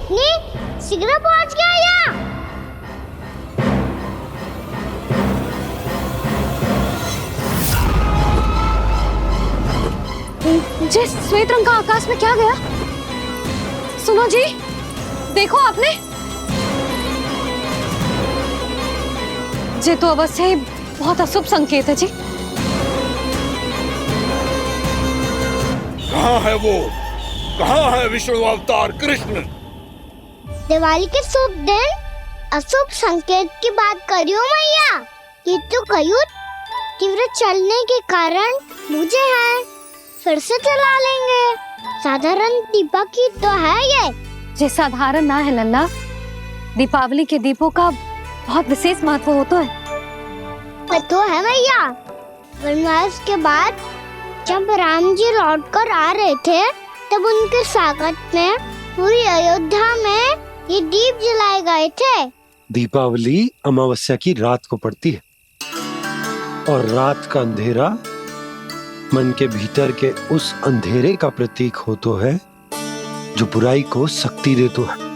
पत्नी शीघ्र पहुंच गया यहाँ। जे श्वेत रंग का आकाश में क्या गया? सुनो जी, देखो आपने, जे तो अवश्य ही बहुत अशुभ संकेत है जी। कहाँ है वो? कहाँ है विष्णु अवतार कृष्ण? दिवाली के शुभ दिन अशुभ संकेत की बात करियो मैया। ये तो कयूँ तीव्र चलने के कारण मुझे है, फिर से चला लेंगे। साधारण दीपक ही तो है ये साधारण ना है लल्ला, दीपावली के दीपों का बहुत विशेष महत्व होता है। तो है मैया, वनवास के बाद जब राम जी लौट कर आ रहे थे तब उनके स्वागत में पूरी अयोध्या में ये दीप जलाए गए थे। दीपावली अमावस्या की रात को पड़ती है और रात का अंधेरा मन के भीतर के उस अंधेरे का प्रतीक होता है जो बुराई को शक्ति देता है।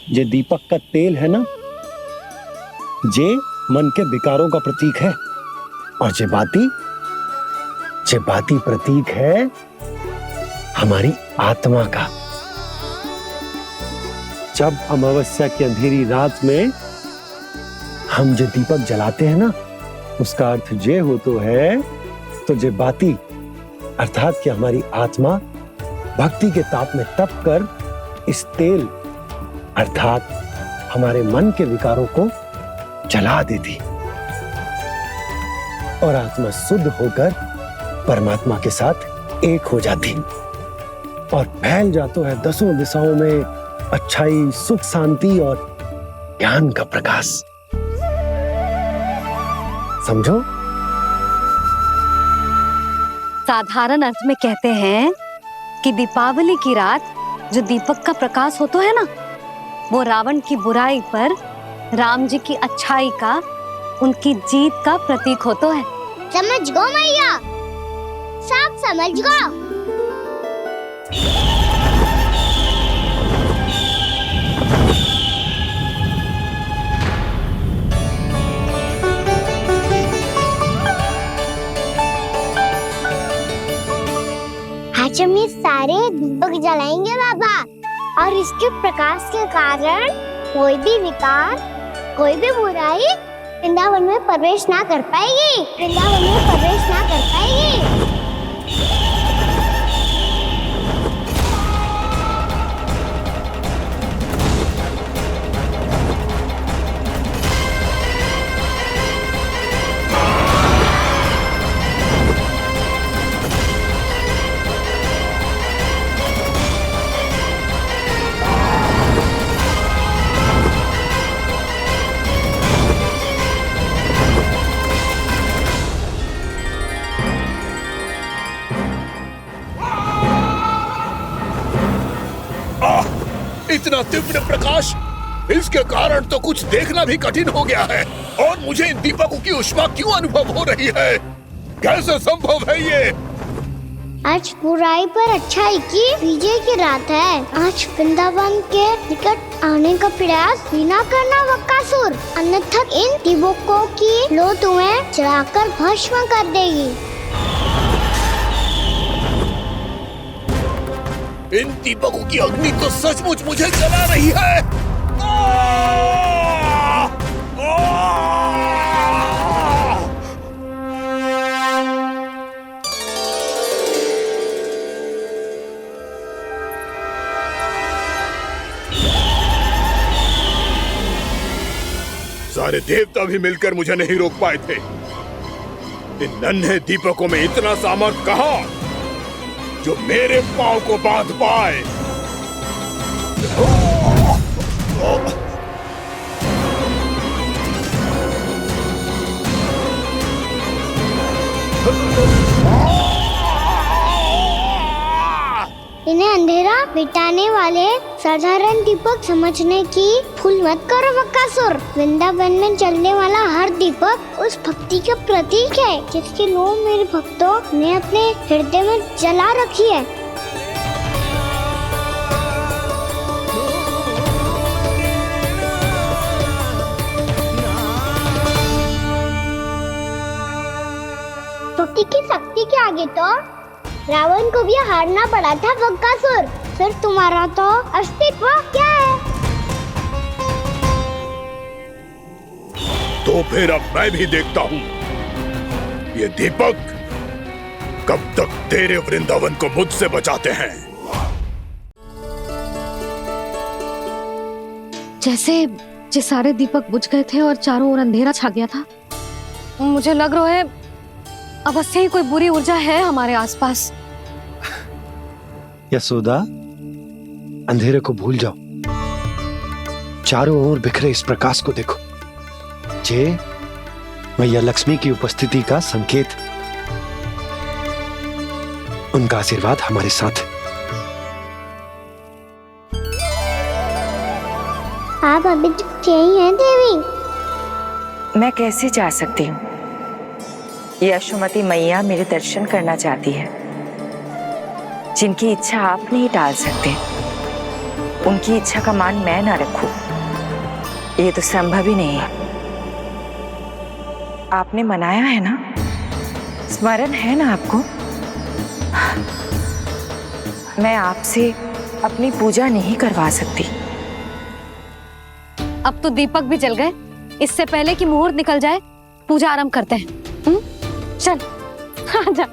ये दीपक का तेल है ना, जे मन के विकारों का प्रतीक है, और जे बाती प्रतीक है हमारी आत्मा का। जब अमावस्या की अंधेरी रात में हम जो दीपक जलाते हैं ना, उसका अर्थ जे हो तो है, तो जे बाती अर्थात कि हमारी आत्मा भक्ति के ताप में तप कर इस तेल अर्थात हमारे मन के विकारों को जला देती और आत्मा शुद्ध होकर परमात्मा के साथ एक हो जाती और फैल जाता है दसों दिशाओं में अच्छाई, सुख, शांति और ज्ञान का प्रकाश। समझो? साधारण अर्थ में कहते हैं कि दीपावली की रात जो दीपक का प्रकाश होता है ना, वो रावण की बुराई पर राम जी की अच्छाई का, उनकी जीत का प्रतीक होता है। समझ गो मैया, सब समझ गो। आज हम ये सारे दीपक जलाएंगे बाबा, और इसके प्रकाश के कारण कोई भी विकार, कोई भी बुराई वृंदावन में प्रवेश ना कर पाएगी, वृंदावन में प्रवेश ना कर पाएगी। इतना तीव्र प्रकाश, इसके कारण तो कुछ देखना भी कठिन हो गया है। और मुझे इन दीपकों की उष्मा क्यों अनुभव हो रही है? कैसे संभव है ये? आज बुराई पर अच्छाई की विजय की रात है। आज वृंदावन के निकट आने का प्रयास भी ना करना बकासुर, अन्यथा इन दीपकों की लो तुम्हें जलाकर भस्म कर देगी। इन दीपकों की अग्नि तो सचमुच मुझे जला रही है। सारे देवता भी मिलकर मुझे नहीं रोक पाए थे। इन नन्हे दीपकों में इतना सामर्थ्य कहां जो मेरे पांव को बांध पाए। इन्हें अंधेरा मिटाने वाले साधारण दीपक समझने की भूल मत करो बकासुर। वृंदावन में जलने वाला हर दीपक उस भक्ति का प्रतीक है जिसकी लो मेरे भक्तों ने अपने हृदय में जला रखी है। भक्ति की शक्ति के आगे तो रावण को भी हारना पड़ा था बकासुर। फिर तुम्हारा तो अस्तित्व क्या है? तो फिर अब मैं भी देखता हूँ ये दीपक कब तक तेरे वृंदावन को मुझसे बचाते हैं। जैसे ये सारे दीपक बुझ गए थे और चारों ओर अंधेरा छा गया था, मुझे लग रहा है अवश्य ही कोई बुरी ऊर्जा है हमारे आसपास। यशोदा, अंधेरे को भूल जाओ, चारों ओर बिखरे इस प्रकाश को देखो। जे मैया लक्ष्मी की उपस्थिति का संकेत, उनका आशीर्वाद हमारे साथ है। आप अभी तक यही हैं देवी? मैं कैसे जा सकती हूँ? यशोमती मैया मेरे दर्शन करना चाहती है। जिनकी इच्छा आप नहीं टाल सकते, उनकी इच्छा का मान मैं ना रखूं, ये तो संभव ही नहीं है। आपने मनाया है ना, स्मरण है ना आपको? मैं आपसे अपनी पूजा नहीं करवा सकती। अब तो दीपक भी जल गए, इससे पहले कि मुहूर्त निकल जाए पूजा आरंभ करते हैं। चल आजा।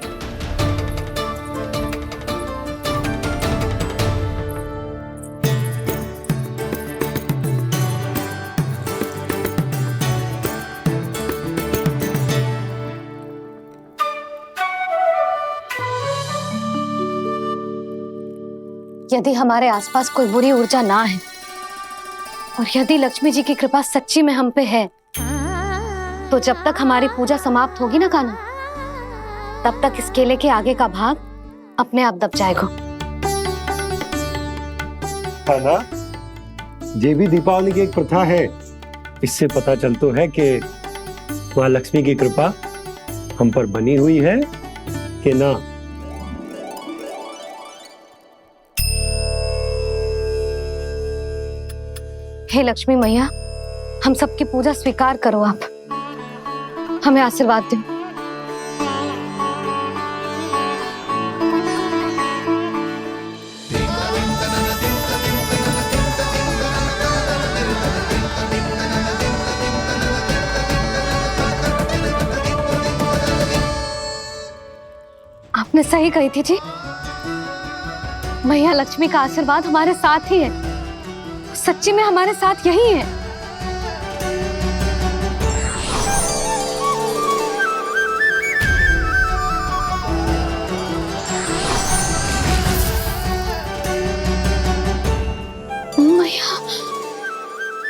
यदि हमारे आसपास कोई बुरी ऊर्जा ना है और यदि लक्ष्मी जी की कृपा सच्ची में हम पे है, तो जब तक हमारी पूजा समाप्त होगी ना कान्हा, तब तक इस केले के आगे का भाग अपने आप दब जाएगा। है ना? ये भी दीपावली की एक प्रथा है। इससे पता चलता है कि माँ लक्ष्मी की कृपा हम पर बनी हुई है कि ना। हे लक्ष्मी मैया, हम सबकी पूजा स्वीकार करो, आप हमें आशीर्वाद दो। आपने सही कही थी जी, मैया लक्ष्मी का आशीर्वाद हमारे साथ ही है, सच्ची में हमारे साथ यही है।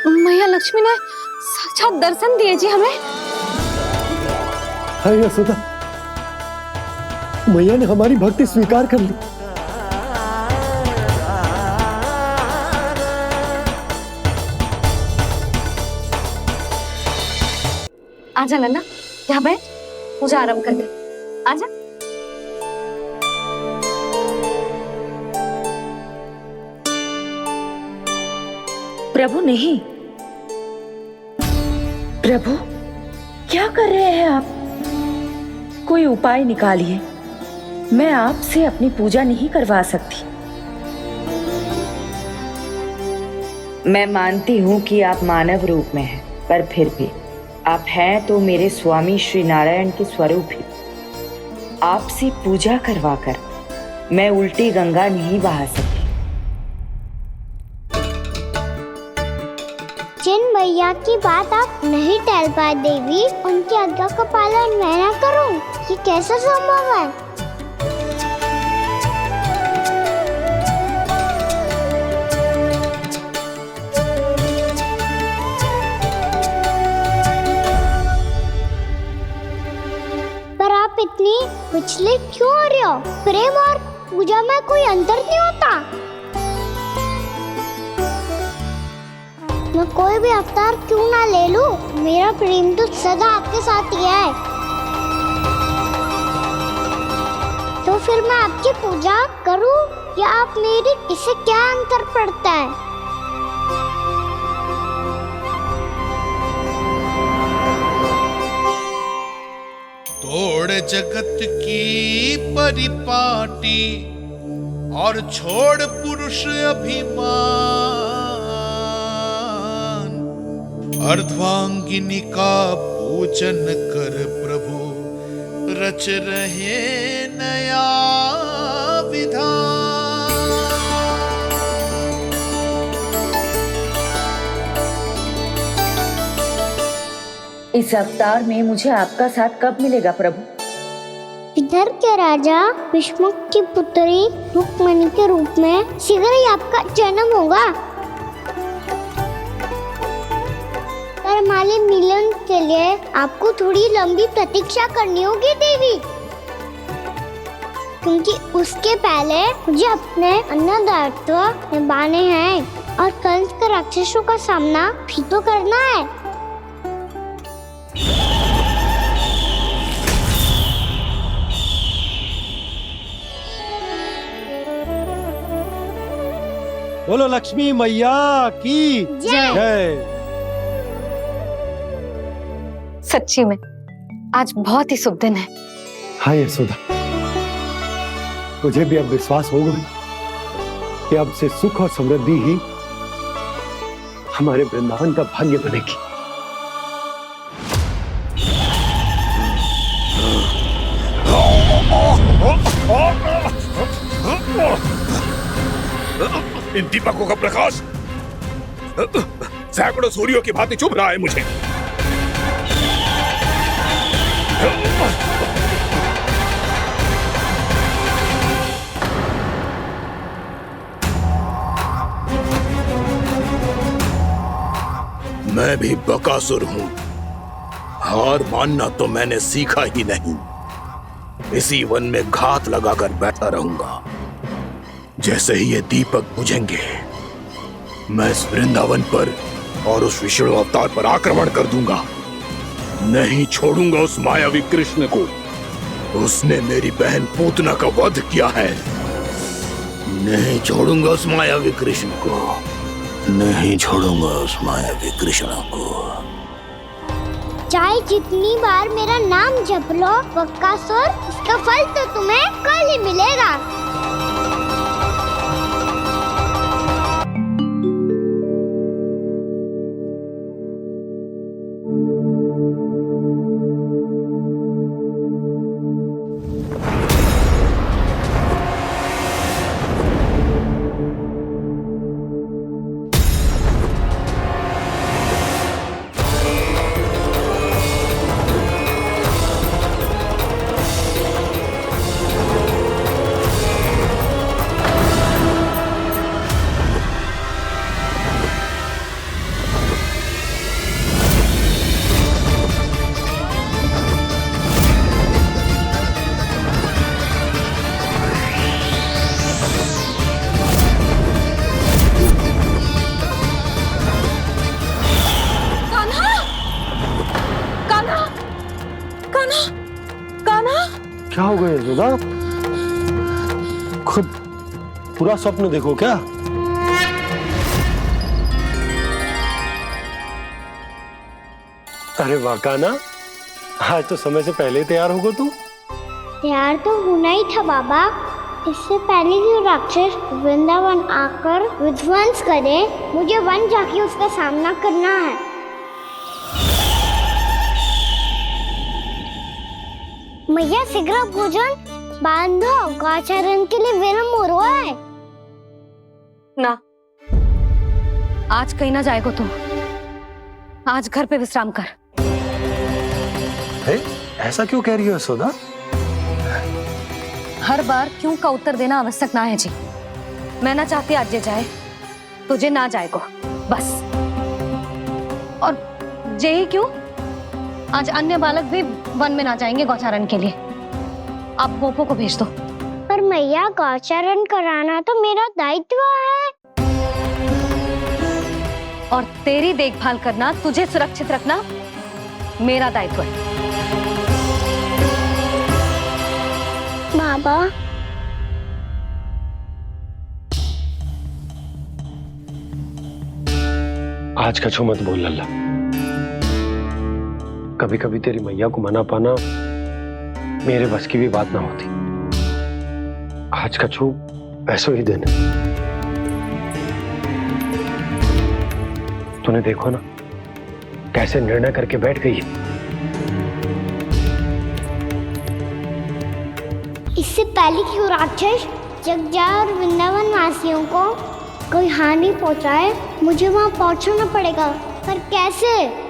मैया लक्ष्मी ने साक्षात दर्शन दिए जी हमें। है यशोदा, मैया ने हमारी भक्ति स्वीकार कर ली। आजा नन्ना, यहाँ बैठ, पूजा आरंभ कर दे। आजा। प्रभु नहीं, प्रभु क्या कर रहे हैं आप? कोई उपाय निकालिए, मैं आपसे अपनी पूजा नहीं करवा सकती। मैं मानती हूँ कि आप मानव रूप में हैं, पर फिर भी आप हैं तो मेरे स्वामी श्री नारायण के स्वरूप ही। आपसे पूजा करवाकर मैं उल्टी गंगा नहीं बहा सकती। जिन भैया की बात आप नहीं टाल पाए देवी, उनकी आज्ञा का पालन मैं ना करूं, ये कैसा संभव है? पर आप इतनी विचलित क्यों हो रहे हो? प्रेम और पूजा में कोई अंतर नहीं होता? मैं कोई भी अवतार क्यों ना ले लूं, मेरा प्रेम तो सदा आपके साथ ही है। तो फिर मैं आपकी पूजा करूं या आप मेरी, इससे क्या अंतर पड़ता है? तोड़ जगत की परिपाटी और छोड़ पुरुष अभिमान, अर्धांगिनी का पूजन कर प्रभु रच रहे नया विधान। इस अवतार में मुझे आपका साथ कब मिलेगा प्रभु? इधर के राजा भीष्म की पुत्री रुक्मणी के रूप में शीघ्र ही आपका जन्म होगा। पर हमारे मिलन के लिए आपको थोड़ी लंबी प्रतीक्षा करनी होगी देवी, क्योंकि उसके पहले मुझे अपने अन्य दायित्व निभाने हैं और कंस के राक्षसों का सामना भी तो करना है। बोलो लक्ष्मी मैया की जय। सच्ची में आज बहुत ही शुभ दिन है। हाँ यशोदा, मुझे भी अब विश्वास हो गया कि अब से सुख और समृद्धि ही हमारे वृंदावन का भाग्य बनेगी। इन दीपकों का प्रकाश सैकड़ों सूर्यों की भांति चुभ रहा है मुझे। मैं भी बकासुर हूं, हार मानना तो मैंने सीखा ही नहीं। इसी वन में घात लगाकर बैठा रहूंगा। जैसे ही ये दीपक बुझेंगे, मैं इस वृंदावन पर और उस विष्णु अवतार पर आक्रमण कर दूंगा। नहीं छोड़ूंगा उस मायावी कृष्ण को। उसने मेरी बहन पूतना का वध किया है। नहीं छोड़ूंगा उस मायावी कृष्ण को। नहीं छोड़ूंगा उस मायावी कृष्ण को। चाहे जितनी बार मेरा नाम जप लो बकासुर, इसका फल तो तुम्हें कल ही मिलेगा। क्या हो गया यशोदा? खुद पूरा स्वप्न देखो क्या? अरे वाह कान्हा, आज तो समय से पहले तैयार हो गो तू। तैयार तो होना ही था बाबा। इससे पहले कि राक्षस वृंदावन आकर विध्वंस करे, मुझे वन जाके उसका सामना करना है। मैया शीघ्र भोजन बांधो, गौचरण के लिए विलंब हो रहा है। ना, आज कहीं ना जाएगा तुम। आज घर पे विश्राम कर। ऐसा क्यों कह रही हो यशोदा? हर बार क्यों का उत्तर देना आवश्यक ना है जी। मैं ना चाहती आज ये जाए, तुझे ना जाएगा बस। और यही क्यों, आज अन्य बालक भी वन में ना जाएंगे गौचारण के लिए। आप पोपो को भेज दो। पर पर मैया गौचरण कराना तो मेरा दायित्व है। और तेरी देखभाल करना, तुझे सुरक्षित रखना मेरा दायित्व है। बाबा, आज कछु मत बोल लल्ला। कभी कभी तेरी मैया को मना पाना मेरे बस की भी बात ना होती। आज कछु ऐसो ही दिन है। तूने देखो ना कैसे निर्णय करके बैठ गई है। इससे पहले कि वो राक्षस जगजा और वृंदावन वासियों को कोई हानि पहुंचाए, मुझे वहां पहुंचना पड़ेगा। पर कैसे?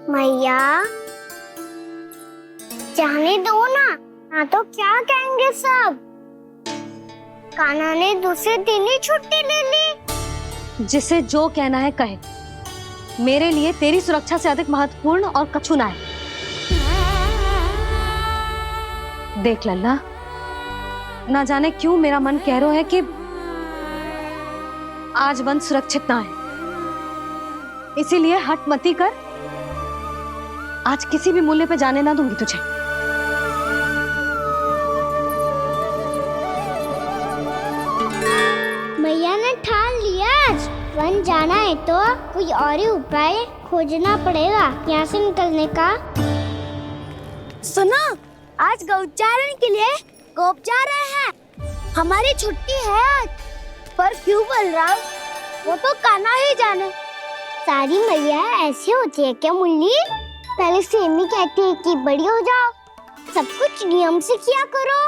मैया, जाने दो ना तो क्या कहेंगे सब। कान्हा ने दूसरे दिन ही छुट्टी ले ली। जिसे जो कहना है कहे, मेरे लिए तेरी सुरक्षा से अधिक महत्वपूर्ण और कछु ना है। देख लल्ला, ना जाने क्यों मेरा मन कह रहा है कि आज वन सुरक्षित ना है, इसीलिए हट मती कर। आज किसी भी मूल्य पे जाने ना दूंगी तुझे। मैया ने ठान लिया, आज वन जाना है तो कोई और ही उपाय खोजना पड़ेगा यहाँ से निकलने का। सुनो, आज गौचारण के लिए गोप जा रहे हैं। हमारी छुट्टी है आज। पर क्यों बलराम? वो तो कान्हा ही जाने। सारी मैया ऐसी होती है क्या मुल्ली? पहले सेमी कहती है कि बड़ी हो जाओ, सब कुछ नियम से किया करो,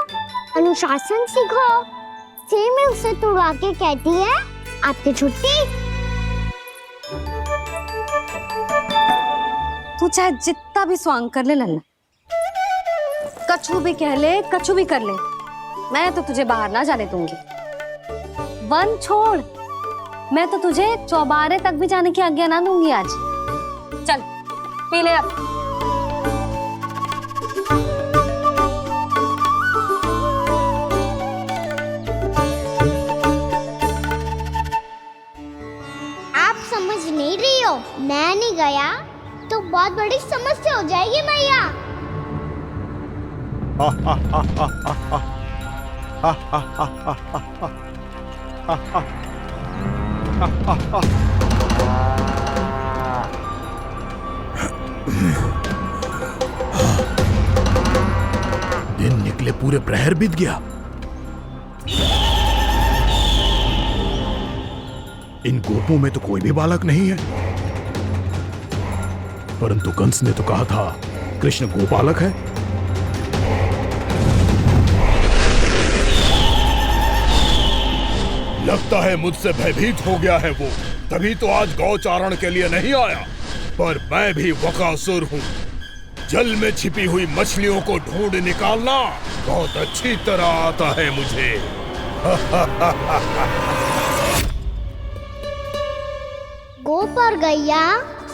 अनुशासन सीखो। सेमी उसे तुड़वा के कहती है आपकी छुट्टी। तू चाहे जितना भी स्वांग कर ले लल्ला, कछु भी कह ले, कछु भी कर ले, मैं तो तुझे बाहर ना जाने दूंगी। वन छोड़, मैं तो तुझे चौबारे तक भी जाने की आज्ञा ना दूंगी आज। चल पी ले अब। आप समझ नहीं रही हो, मैं नहीं गया तो बहुत बड़ी समस्या हो जाएगी मैया। दिन निकले पूरे प्रहर बीत गया। इन गोपों में तो कोई भी बालक नहीं है, परंतु कंस ने तो कहा था कृष्ण गोपालक है। लगता है मुझसे भयभीत हो गया है वो, तभी तो आज गौचारण के लिए नहीं आया। पर मैं भी वकासुर हूँ। जल में छिपी हुई मछलियों को ढूंढ निकालना बहुत अच्छी तरह आता है मुझे। गोप और गैया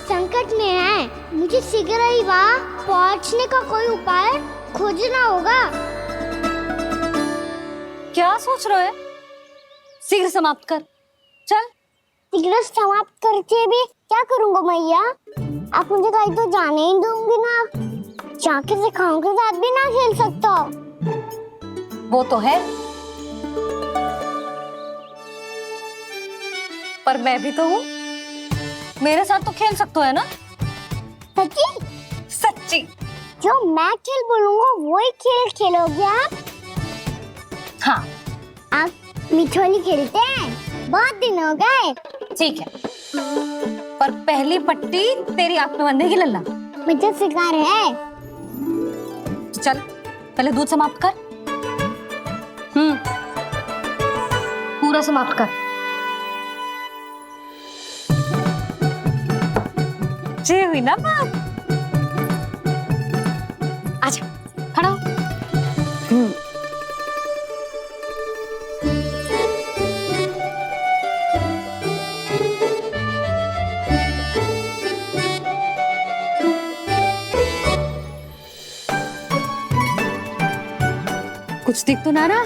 संकट में है, मुझे शीघ्र ही वहाँ पहुँचने का कोई उपाय खोजना होगा। क्या सोच रहे हो? शीघ्र समाप्त कर, चल। शीघ्र समाप्त करके भी क्या करूँगा मैया? आप मुझे कहीं तो जाने ही दूंगी ना। जाके सिखाओं के साथ भी ना खेल सकता। वो तो है, पर मैं भी तो हूँ, मेरे साथ तो खेल सकते हो है ना? सच्ची? सच्ची। जो मैं खेल बोलूँगा वही खेल खेलोगे आप? हाँ। आप मिठोली खेलते हैं? बहुत दिन हो गए। ठीक है, पर पहली पट्टी तेरी आंख में बंधेगी लल्ला। मुझे शिकार है। चल पहले दूध समाप्त कर। पूरा समाप्त कर। जे हुई ना बात। आजा, खड़ा हो। कुछ दिख तो ना रहा।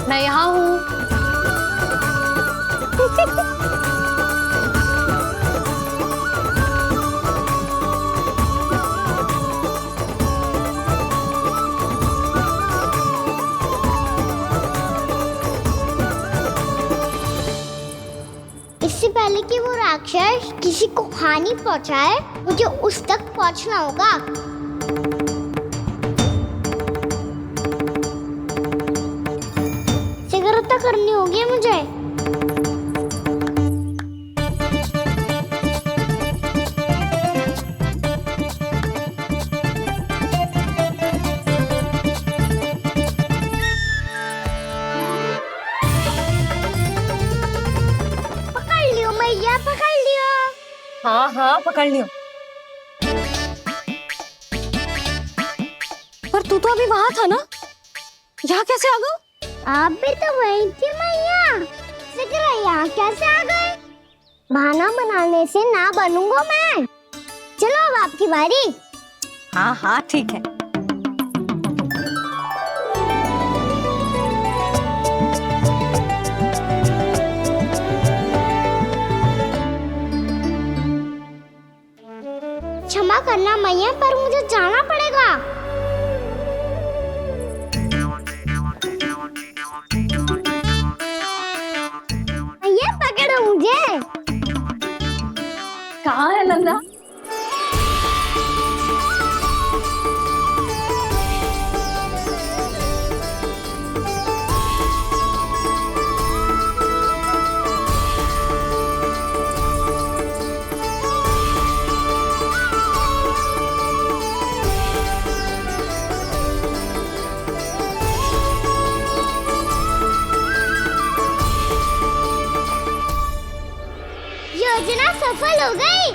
मैं यहाँ हूँ। इससे पहले कि वो राक्षस किसी को हानि पहुंचाए, मुझे उस तक पहुंचना होगा। सिगरता करनी होगी मुझे। पकड़ लियो मैया, पकड़ लियो। हाँ हाँ पकड़ लियो। पर तू तो अभी वहां था ना, यहाँ कैसे आ गया? आप भी तो वही थी मैया। सिकरा यहाँ कैसे आ गए? बहाना बनाने से ना बनूंगा मैं। चलो अब आपकी बारी। हाँ हाँ ठीक है। क्षमा करना मैया, पर मुझे जाना पड़ेगा। मैया पकड़ो मुझे। कहाँ है नंदा? योजना सफल हो गई।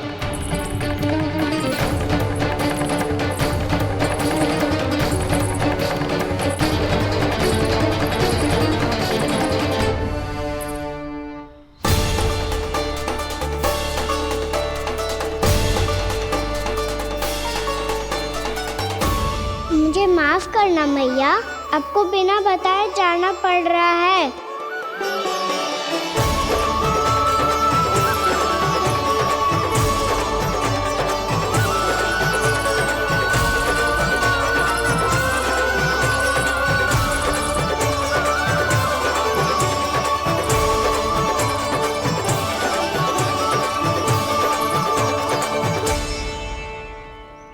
मुझे माफ करना मैया, आपको बिना बताए जाना पड़ रहा है।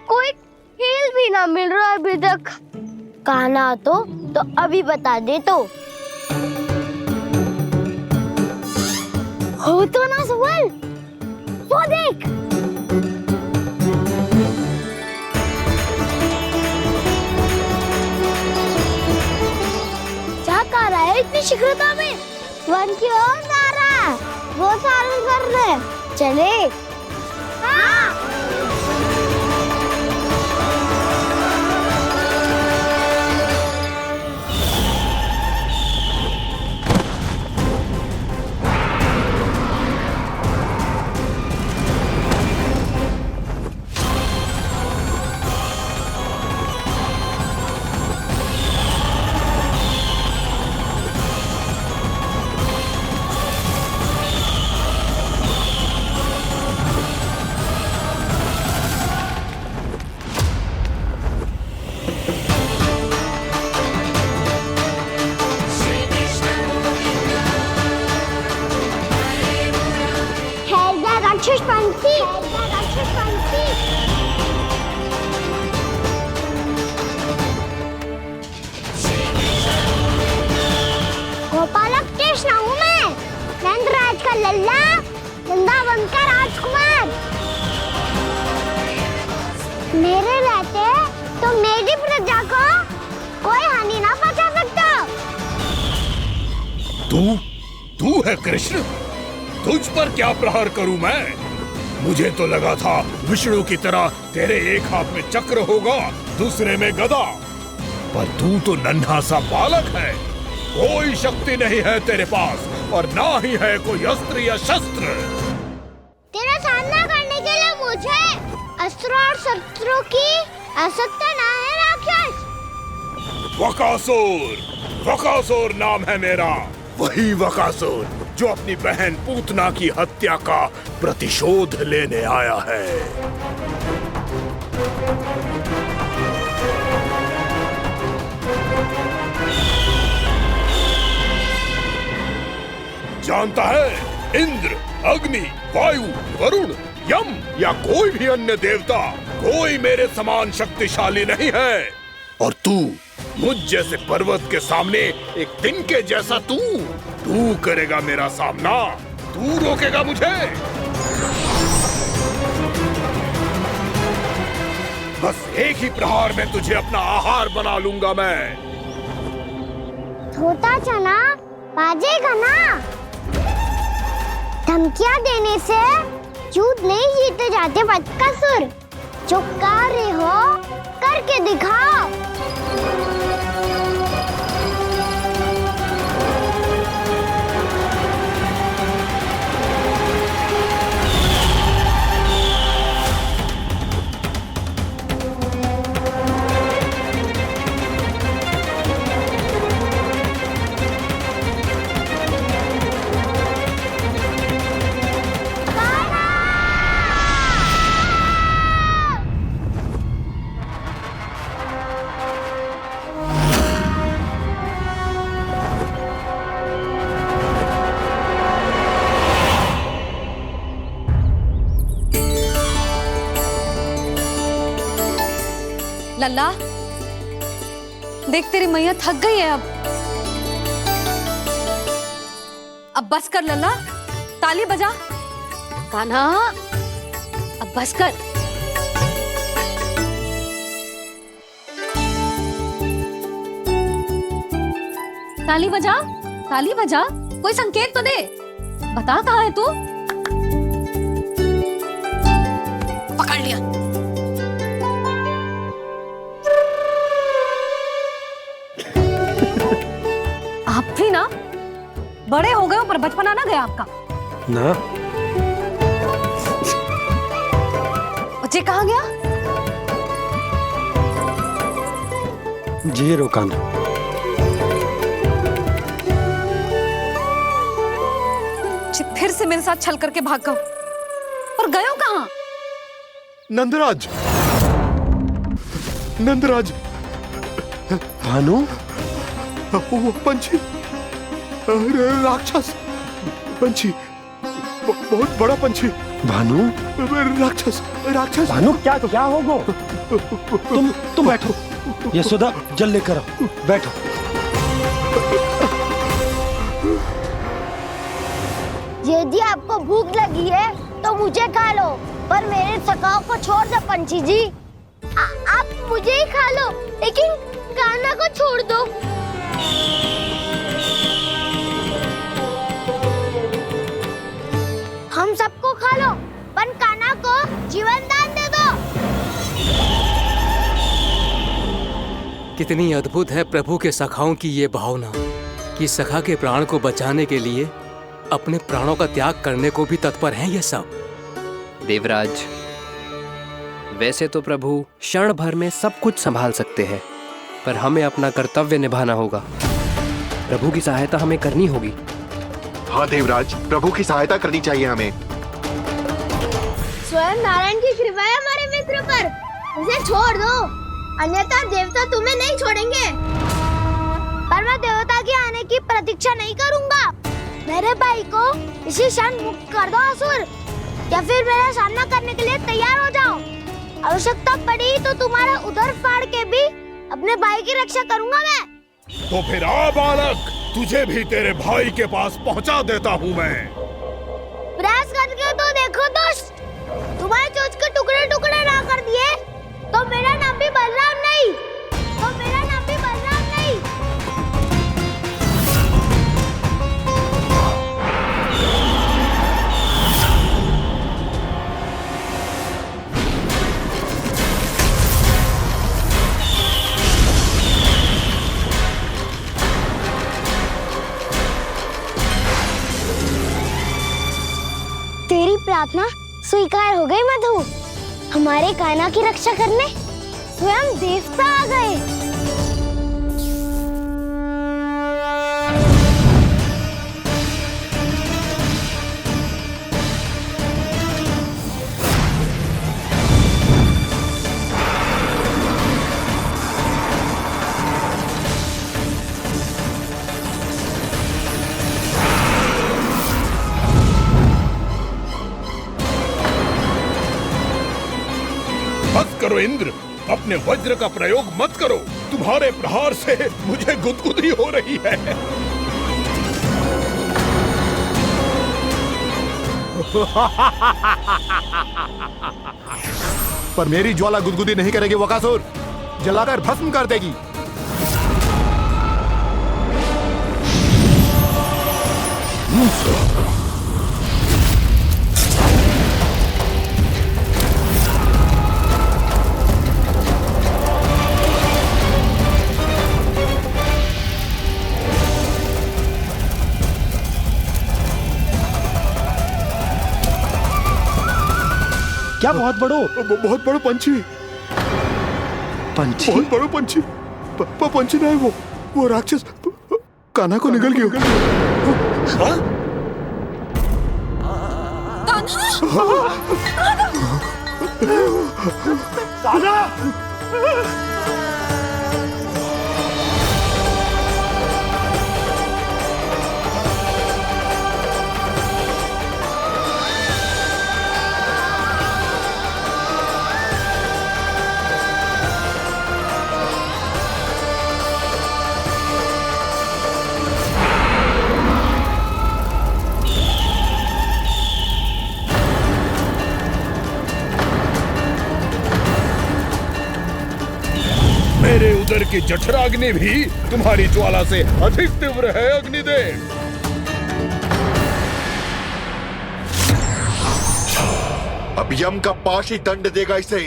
कोई खेल भी ना मिल रहा अभी तक। कहना तो अभी बता दे तो। हो तो ना सवाल, वो देख। क्या कर रहा है इतनी शीघ्रता में? वन की ओर जा रहा है, वो सारे कर रहे। चले। हाँ। राक्षस पंछी, राक्षस पंछी। गोपालक कृष्ण हूँ मैं, नंदराज का लल्ला, वृंदावन का राजकुमार। मेरे रहते तो मेरी प्रजा को कोई हानि ना पहुंचा सकता। तू है कृष्ण? तुझ पर क्या प्रहार करूं मैं? मुझे तो लगा था विष्णु की तरह तेरे एक हाथ में चक्र होगा, दूसरे में गदा, पर तू तो नन्हा सा बालक है। कोई शक्ति नहीं है तेरे पास और ना ही है कोई अस्त्र या शस्त्र। तेरा सामना करने के लिए मुझे अस्त्र और शस्त्रों की आवश्यकता ना है राक्षस। वकासुर नाम है मेरा, वही वकासुर जो अपनी बहन पूतना की हत्या का प्रतिशोध लेने आया है। जानता है, इंद्र, अग्नि, वायु, वरुण, यम या कोई भी अन्य देवता कोई मेरे समान शक्तिशाली नहीं है। और तू मुझ जैसे पर्वत के सामने एक दिन के जैसा तू करेगा मेरा सामना? तू रोकेगा मुझे? बस एक ही प्रहार में तुझे अपना आहार बना लूंगा मैं। छोटा चना बाजेगा ना। धमकियां देने से युद्ध नहीं जीते जाते बदकसूर। जो कार्य हो करके दिखाओ। लल्ला, देख तेरी मैया थक गई है अब बस कर लल्ला, ताली बजा। कान्हा, अब बस कर। ताली बजा, ताली बजा, कोई संकेत तो दे। बता कहाँ है तू? पकड़ लिया। आप भी ना बड़े हो गए हो, पर बचपना ना गया आपका ना। बच्चे कहाँ गया? जी रोकाना। फिर से मेरे साथ छल करके भाग गए, और गए हो कहाँ? नंदराज, नंदराज। भानु, वो पंछी, राक्षस पंछी, बहुत बड़ा पंछी। भानु, राक्षस, राक्षस। भानु, क्या होगो? तुम बैठो। यशोदा, जल लेकर आओ, बैठो। यदि आपको भूख लगी है तो मुझे खा लो, पर मेरे सखाओं को छोड़ दो पंछी जी। आप मुझे ही खा लो, लेकिन कान्हा को छोड़ दो। हम सबको खा लो, पर कान्हा को जीवन दान दे दो। कितनी अद्भुत है प्रभु के सखाओं की ये भावना कि सखा के प्राण को बचाने के लिए अपने प्राणों का त्याग करने को भी तत्पर हैं ये सब। देवराज, वैसे तो प्रभु क्षण भर में सब कुछ संभाल सकते हैं, पर हमें अपना कर्तव्य निभाना होगा। प्रभु की सहायता हमें करनी होगी। हाँ देवराज, प्रभु की सहायता करनी चाहिए हमें। स्वयं नारायण की कृपा है हमारे मित्र पर, उसे छोड़ दो, अन्यथा देवता तुम्हें नहीं छोड़ेंगे। पर मैं देवता के आने की प्रतीक्षा नहीं करूंगा। मेरे भाई को इसी क्षण मुक्त कर दो असुर। या फिर मेरा सामना करने के लिए तैयार हो जाओ। आवश्यकता पड़ी तो तुम्हारा उधर फाड़ के भी अपने भाई की रक्षा करूंगा मैं। तो फिर आ बालक, तुझे भी तेरे भाई के पास पहुंचा देता हूँ मैं। प्रयास करके तो देखो दोस्त, तुम्हारे चोंच के टुकड़े टुकड़े ना कर दिए तो मेरा नाम भी बलराम नहीं, तो मेरा नाम भी बलराम नहीं। तेरी प्रार्थना स्वीकार हो गई मधु। हमारे कान्हा की रक्षा करने स्वयं देवता आ गए। करो इंद्र, अपने वज्र का प्रयोग मत करो। तुम्हारे प्रहार से मुझे गुदगुदी हो रही है। पर मेरी ज्वाला गुदगुदी नहीं करेगी वकासुर, जलाकर भस्म कर देगी। क्या बहुत बड़ो? बहुत बड़ो पंछी। पंछी? बहुत बड़ो पंछी। पंछी ना है वो राक्षस कान्हा को निगल गया। मेरे उदर की जठराग्नि भी तुम्हारी ज्वाला से अधिक तीव्र है अग्निदेव। अब यम का पाश ही दंड देगा इसे।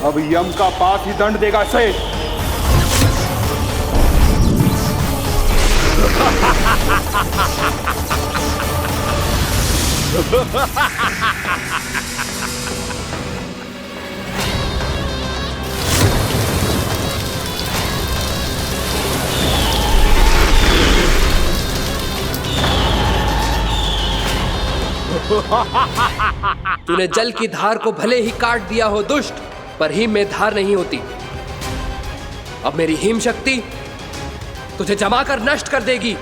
अब यम का पाश ही दंड देगा इसे। तूने जल की धार को भले ही काट दिया हो दुष्ट, पर हिम में धार नहीं होती। अब मेरी हिम शक्ति तुझे जमाकर नष्ट कर देगी।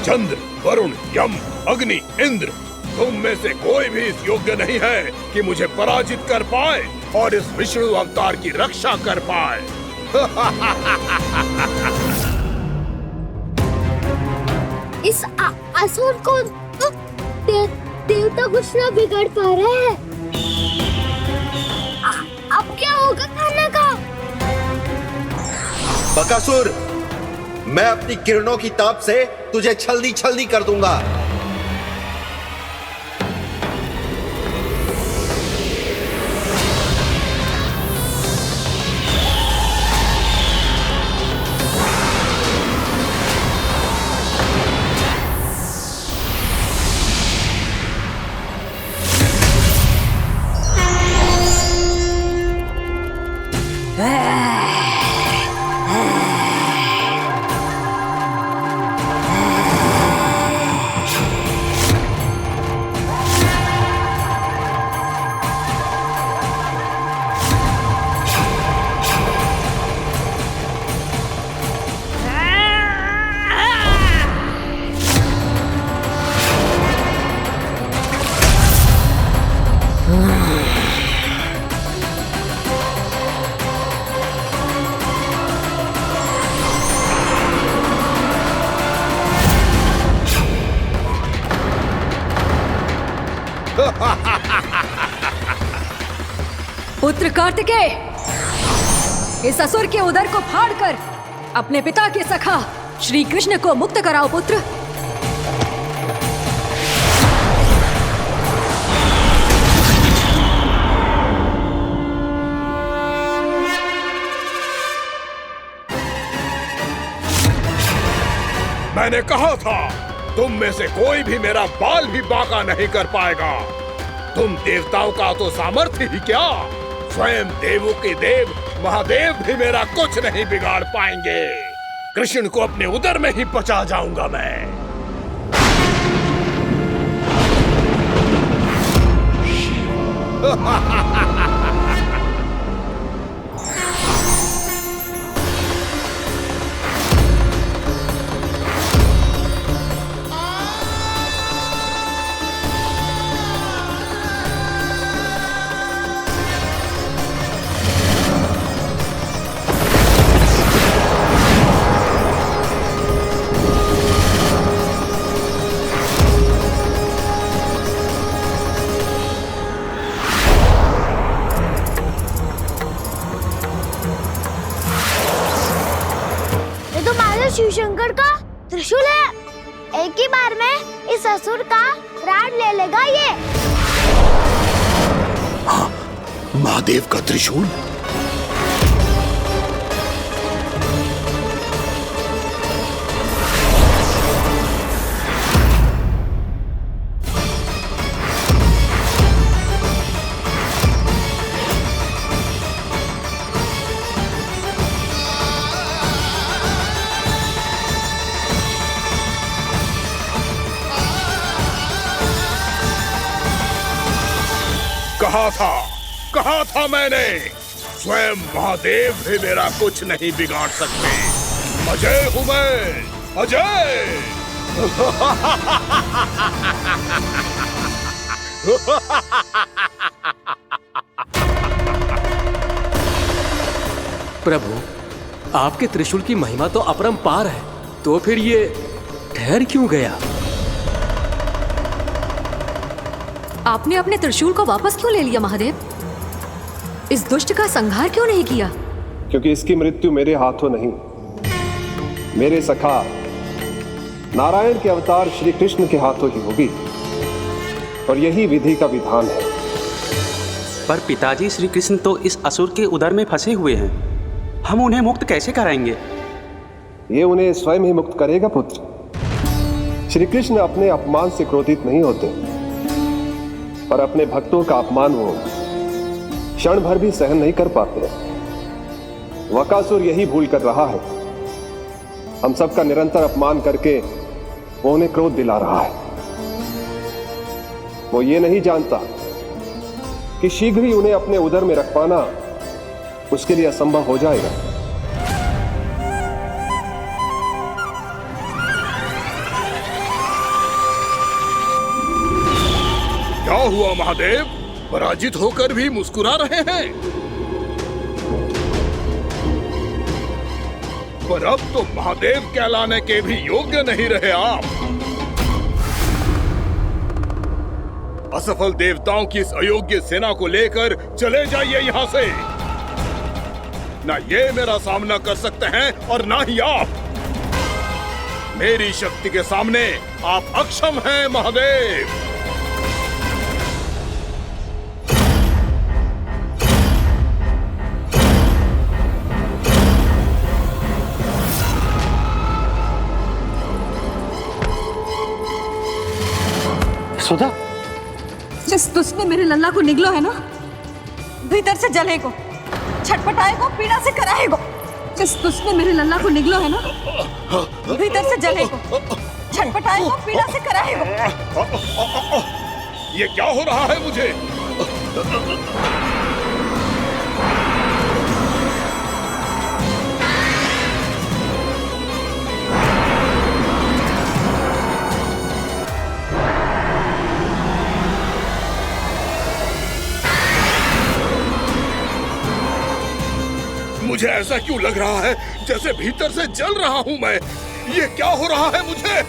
चंद्र, वरुण, यम, अग्नि, इंद्र, तुम में से कोई भी इस योग्य नहीं है कि मुझे पराजित कर पाए और इस विष्णु अवतार की रक्षा कर पाए। इस असुर को कुछ ना बिगड़ पा रहा है। अब क्या होगा खाना का? बकासुर, मैं अपनी किरणों की ताप से तुझे छल्दी छल्दी कर दूंगा। पुत्र कार्तिकेय, इस असुर के उदर को फाड़कर अपने पिता के सखा श्री कृष्ण को मुक्त कराओ पुत्र। मैंने कहा था, तुम में से कोई भी मेरा बाल भी बांका नहीं कर पाएगा। तुम देवताओं का तो सामर्थ्य ही क्या, स्वयं देवों के देव महादेव भी मेरा कुछ नहीं बिगाड़ पाएंगे। कृष्ण को अपने उदर में ही पचा जाऊंगा मैं। शिव शंकर का त्रिशूल है। एक ही बार में इस असुर का प्राण ले लेगा ये। हाँ, महादेव का त्रिशूल। कहा था मैंने, स्वयं महादेव भी मेरा कुछ नहीं बिगाड़ सकते। अजय हूं मैं, अजय। प्रभु, आपके त्रिशूल की महिमा तो अपरंपार है, तो फिर ये ठहर क्यों गया? आपने अपने त्रिशूल को वापस क्यों ले लिया महादेव? इस दुष्ट का संहार क्यों नहीं किया? क्योंकि इसकी मृत्यु मेरे हाथों नहीं, मेरे सखा नारायण के अवतार श्री कृष्ण के हाथों ही होगी, और यही विधि का विधान है। पर पिताजी, श्री कृष्ण तो इस असुर के उदर में फंसे हुए हैं, हम उन्हें मुक्त कैसे कराएंगे? ये उन्हें स्वयं ही मुक्त करेगा पुत्र। श्री कृष्ण अपने अपमान से क्रोधित नहीं होते, पर अपने भक्तों का अपमान वो क्षण भर भी सहन नहीं कर पाते। वकासुर यही भूल कर रहा है, हम सबका निरंतर अपमान करके वो उन्हें क्रोध दिला रहा है। वो ये नहीं जानता कि शीघ्र ही उन्हें अपने उदर में रख पाना उसके लिए असंभव हो जाएगा। क्या हुआ महादेव, पराजित होकर भी मुस्कुरा रहे हैं? पर अब तो महादेव कहलाने के भी योग्य नहीं रहे आप। असफल देवताओं की इस अयोग्य सेना को लेकर चले जाइए यहाँ से। ना ये मेरा सामना कर सकते हैं और ना ही आप। मेरी शक्ति के सामने आप अक्षम हैं महादेव। सुधा, जिस दुष्ट ने मेरे लल्ला को निगलो है ना, भीतर से जलेगो, छटपटाएगो, पीड़ा से कराएगो। जिस दुष्ट ने मेरे लल्ला को निगलो है ना, भीतर से जलेगो, छटपटाएगो, पीड़ा से कराएगो। ये क्या हो रहा है मुझे? मुझे ऐसा क्यों लग रहा है जैसे भीतर से जल रहा हूं मैं? ये क्या हो रहा है मुझे?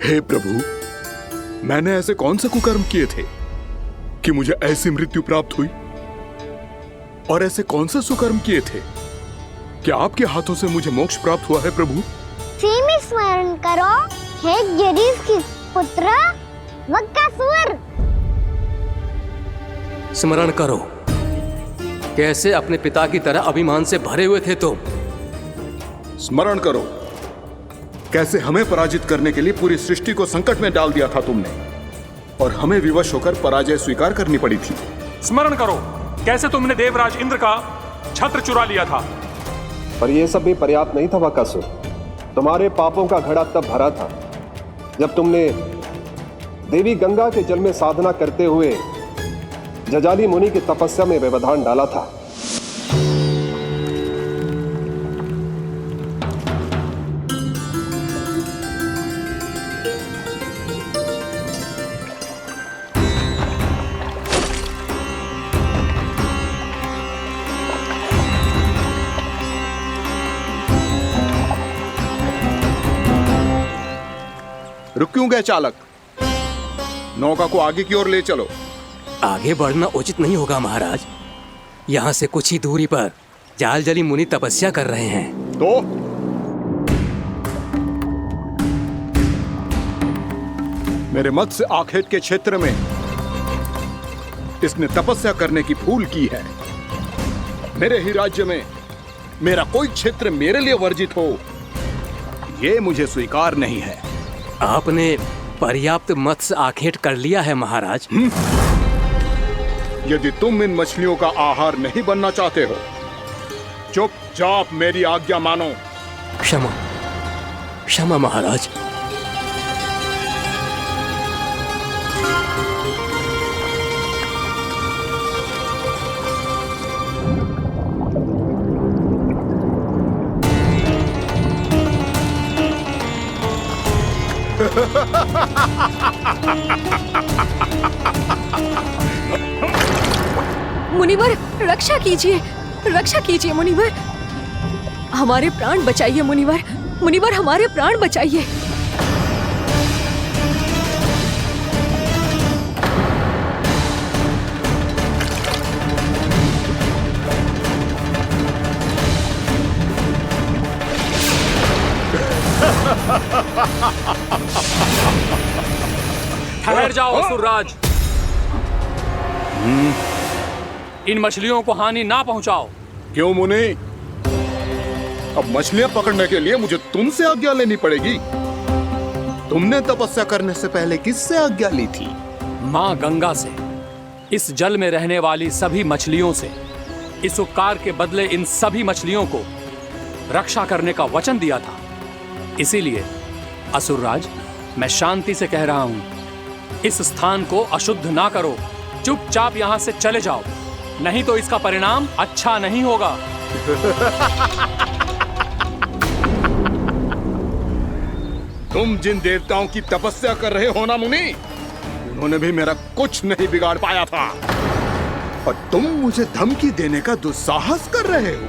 हे प्रभु, मैंने ऐसे कौन से कुकर्म किए थे कि मुझे ऐसी मृत्यु प्राप्त हुई? और ऐसे कौन से सुकर्म किए थे कि आपके हाथों से मुझे मोक्ष प्राप्त हुआ है प्रभु? में स्मरण करो, हे गिरीश की पुत्र वक्कासुर। स्मरण करो, कैसे अपने पिता की तरह अभिमान से भरे हुए थे तुम। स्मरण करो, कैसे हमें पराजित करने के लिए पूरी सृष्टि को संकट में डाल दिया था तुमने और हमें विवश होकर पराजय स्वीकार करनी पड़ी थी। स्मरण करो, कैसे तुमने देवराज इंद्र का छत्र चुरा लिया था। पर यह सब भी पर्याप्त नहीं था बकासुर। तुम्हारे पापों का घड़ा तब भरा था जब तुमने देवी गंगा के जल में साधना करते हुए जजाली मुनि की तपस्या में व्यवधान डाला था। रुक क्यों गए चालक? नौका को आगे की ओर ले चलो। आगे बढ़ना उचित नहीं होगा महाराज। यहाँ से कुछ ही दूरी पर जालजली मुनि तपस्या कर रहे हैं। तो मेरे मत्स्य आखेट के क्षेत्र में इसने तपस्या करने की भूल की है। मेरे ही राज्य में मेरा कोई क्षेत्र मेरे लिए वर्जित हो, ये मुझे स्वीकार नहीं है। आपने पर्याप्त मत्स्य आखेट कर लिया है महाराज। यदि तुम इन मछलियों का आहार नहीं बनना चाहते हो, चुपचाप मेरी आज्ञा मानो। क्षमा, क्षमा महाराज। मुनिवर, रक्षा कीजिए, रक्षा कीजिए मुनिवर, हमारे प्राण बचाइए मुनिवर, मुनिवर हमारे प्राण बचाइए। ठहर जाओ असुरराज, इन मछलियों को हानि ना पहुंचाओ। क्यों मुनि? अब मछलियां पकड़ने के लिए मुझे तुमसे आज्ञा लेनी पड़ेगी। तुमने तपस्या करने से पहले किससे आज्ञा ली थी? माँ गंगा से, इस जल में रहने वाली सभी मछलियों से। इस उपकार के बदले इन सभी मछलियों को रक्षा करने का वचन दिया था। इसीलिए असुरराज, मैं शांति से कह रहा हूं, इस स्थान को अशुद्ध ना करो, चुपचाप यहां से चले जाओ, नहीं तो इसका परिणाम अच्छा नहीं होगा। तुम जिन देवताओं की तपस्या कर रहे हो ना मुनि, उन्होंने भी मेरा कुछ नहीं बिगाड़ पाया था, और तुम मुझे धमकी देने का दुस्साहस कर रहे हो।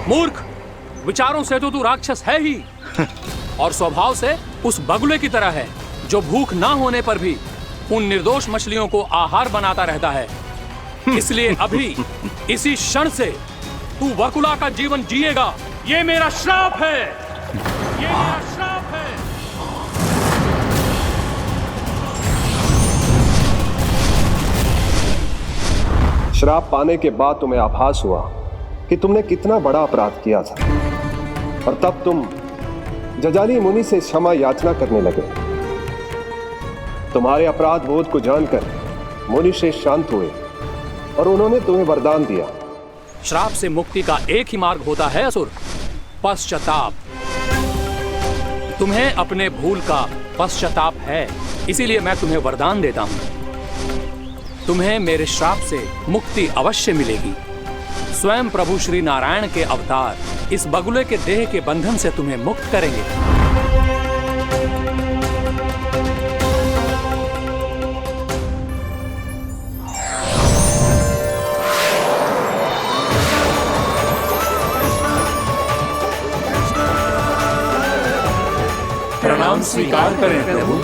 मूर्ख, विचारों से तो तू राक्षस है ही, और स्वभाव से उस बगुले की तरह है जो भूख ना होने पर भी उन निर्दोष मछलियों को आहार बनाता रहता है। इसलिए अभी इसी क्षण से तू वकुला का जीवन जिएगा। ये मेरा श्राप है, ये मेरा श्राप है। श्राप पाने के बाद तुम्हें आभास हुआ कि तुमने कितना बड़ा अपराध किया था, और तब तुम जजाली मुनि से क्षमा याचना करने लगे। तुम्हारे अपराध बोध को जानकर मुनि श्रेष्ठ शांत हुए और उन्होंने तुम्हें वरदान दिया। श्राप से मुक्ति का एक ही मार्ग होता है असुर, पश्चाताप। तुम्हें अपने भूल का पश्चाताप है, इसीलिए मैं तुम्हें वरदान देता हूं। तुम्हें मेरे श्राप से मुक्ति अवश्य मिलेगी। स्वयं प्रभु श्री नारायण के अवतार इस बगुले के देह के बंधन से तुम्हें मुक्त करेंगे। प्रणाम स्वीकार करें प्रभु।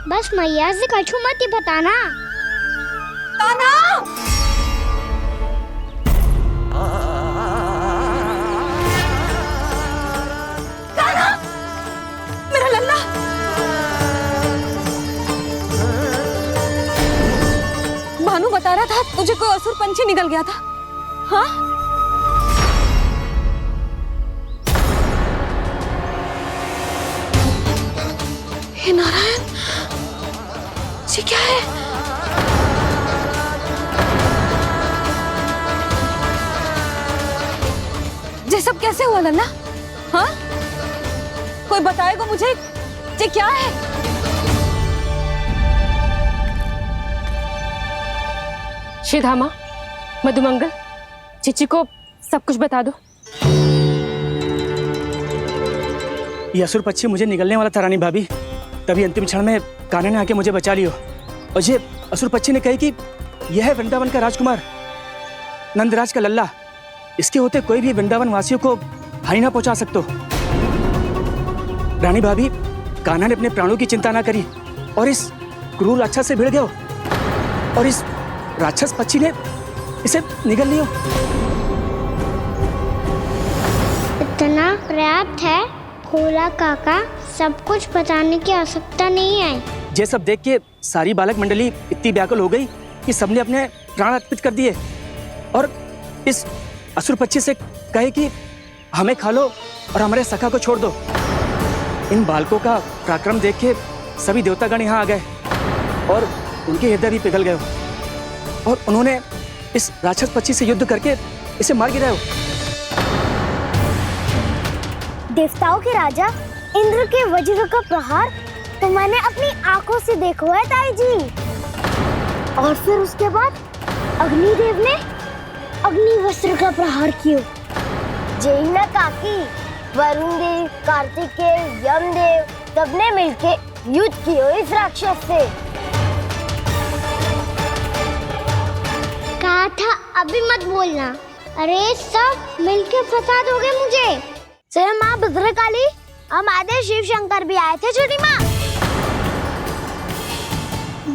बस मैया से कछु मत ही बताना। कान्हा! कान्हा! मेरा लल्ला! भानु बता रहा था तुझे कोई असुर पंछी निकल गया था। हाँ? हे नारायण, ये क्या है? कैसे हुआ लल्ला? हाँ, कोई बताएगा मुझे ये क्या है? श्रीधामा, मधुमंगल, चिची को सब कुछ बता दो। ये असुर पक्षी मुझे निगलने वाला था रानी भाभी, तभी अंतिम क्षण में कान्हा ने आके मुझे बचा लियो। और ये असुर पक्षी ने कही कि यह है वृंदावन का राजकुमार, नंदराज का लल्ला। इसके होते कोई भी वृंदावन वासियों को हानि ना पहुंचा सकते। रानी भाभी, कान्हा ने अपने प्राणों की चिंता ना करी और इस क्रूर राक्षस से भिड़ गयो और इस राक्षस पक्षी ने इसे निगल लियो। इतना पर्याप्त है भोला काका, सब कुछ बताने की आवश्यकता नहीं है। ये सब देख के सारी बालक मंडली इतनी व्याकुल हो गई कि सबने अपने प्राण अर्पित कर दिए और इस असुर पक्षी से कहे कि हमें खा लो और हमारे सखा को छोड़ दो। इन बालकों का पराक्रम देख के सभी देवतागण यहाँ आ गए और उनके हृदय भी पिघल गए और उन्होंने इस राक्षस पक्षी से युद्ध करके इसे मार गिराया। देवताओं के राजा इंद्र के वज्र का प्रहार तो मैंने अपनी आंखों से देखा है ताई जी। और फिर उसके बाद अग्निदेव ने अग्निवस्त्र का प्रहार किया। जैना काकी, वरुण देव, कार्तिकेय, यमदेव सबने मिलके युद्ध किया इस राक्षस से। कहा था अभी मत बोलना। अरे सब मिलके फंसा दोगे मुझे। सर माँ भद्रकाली, हमारे शिव शंकर भी आए थे छोटी माँ।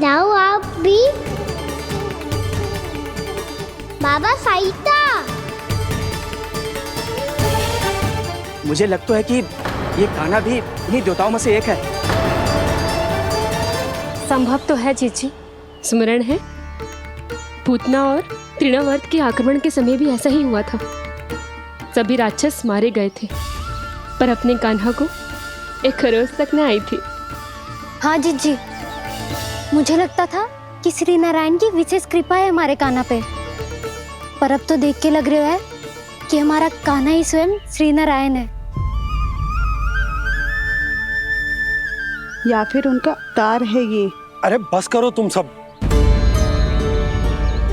जाओ आप भी। बाबा साईता, मुझे लगता है कि ये कान्हा भी इन्हीं देवताओं में से एक है। संभव तो है चीची, स्मरण है पूतना और तृणावर्त के आक्रमण के समय भी ऐसा ही हुआ था। सभी राक्षस मारे गए थे पर अपने कान्हा को एक खरोच तक न आई थी। हाँ जीजी, मुझे लगता था कि श्री नारायण की विशेष कृपा है हमारे कान्हा पे, पर अब तो देख के लग रहा है कि हमारा कान्हा ही स्वयं श्री नारायण है। या फिर उनका अवतार है ये। अरे बस करो तुम सब,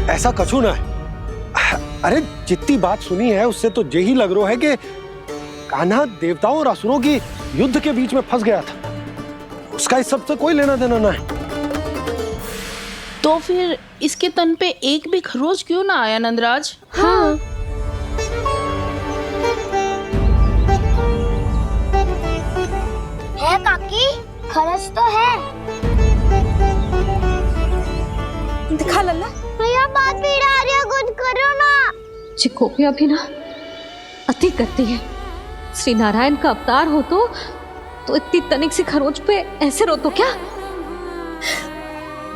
ऐसा कछु ना है। अरे जितनी बात सुनी है उससे तो यही लग रहा है कि कान्हा देवताओं और असुरों की युद्ध के बीच में फंस गया था। उसका इस सब से कोई लेना देना ना है। तो फिर इसके तन पे एक भी खरोच क्यों ना आया नंदराज? हाँ, है काकी, खरच तो है। दिखा लल्ला। भैया बात पीड़ा आ रही है, कुछ करो ना। चिकोपिया भी ना अति करती है। श्री नारायण का अवतार हो तो इतनी तनिक सी खरोच पे ऐसे रो तो क्या?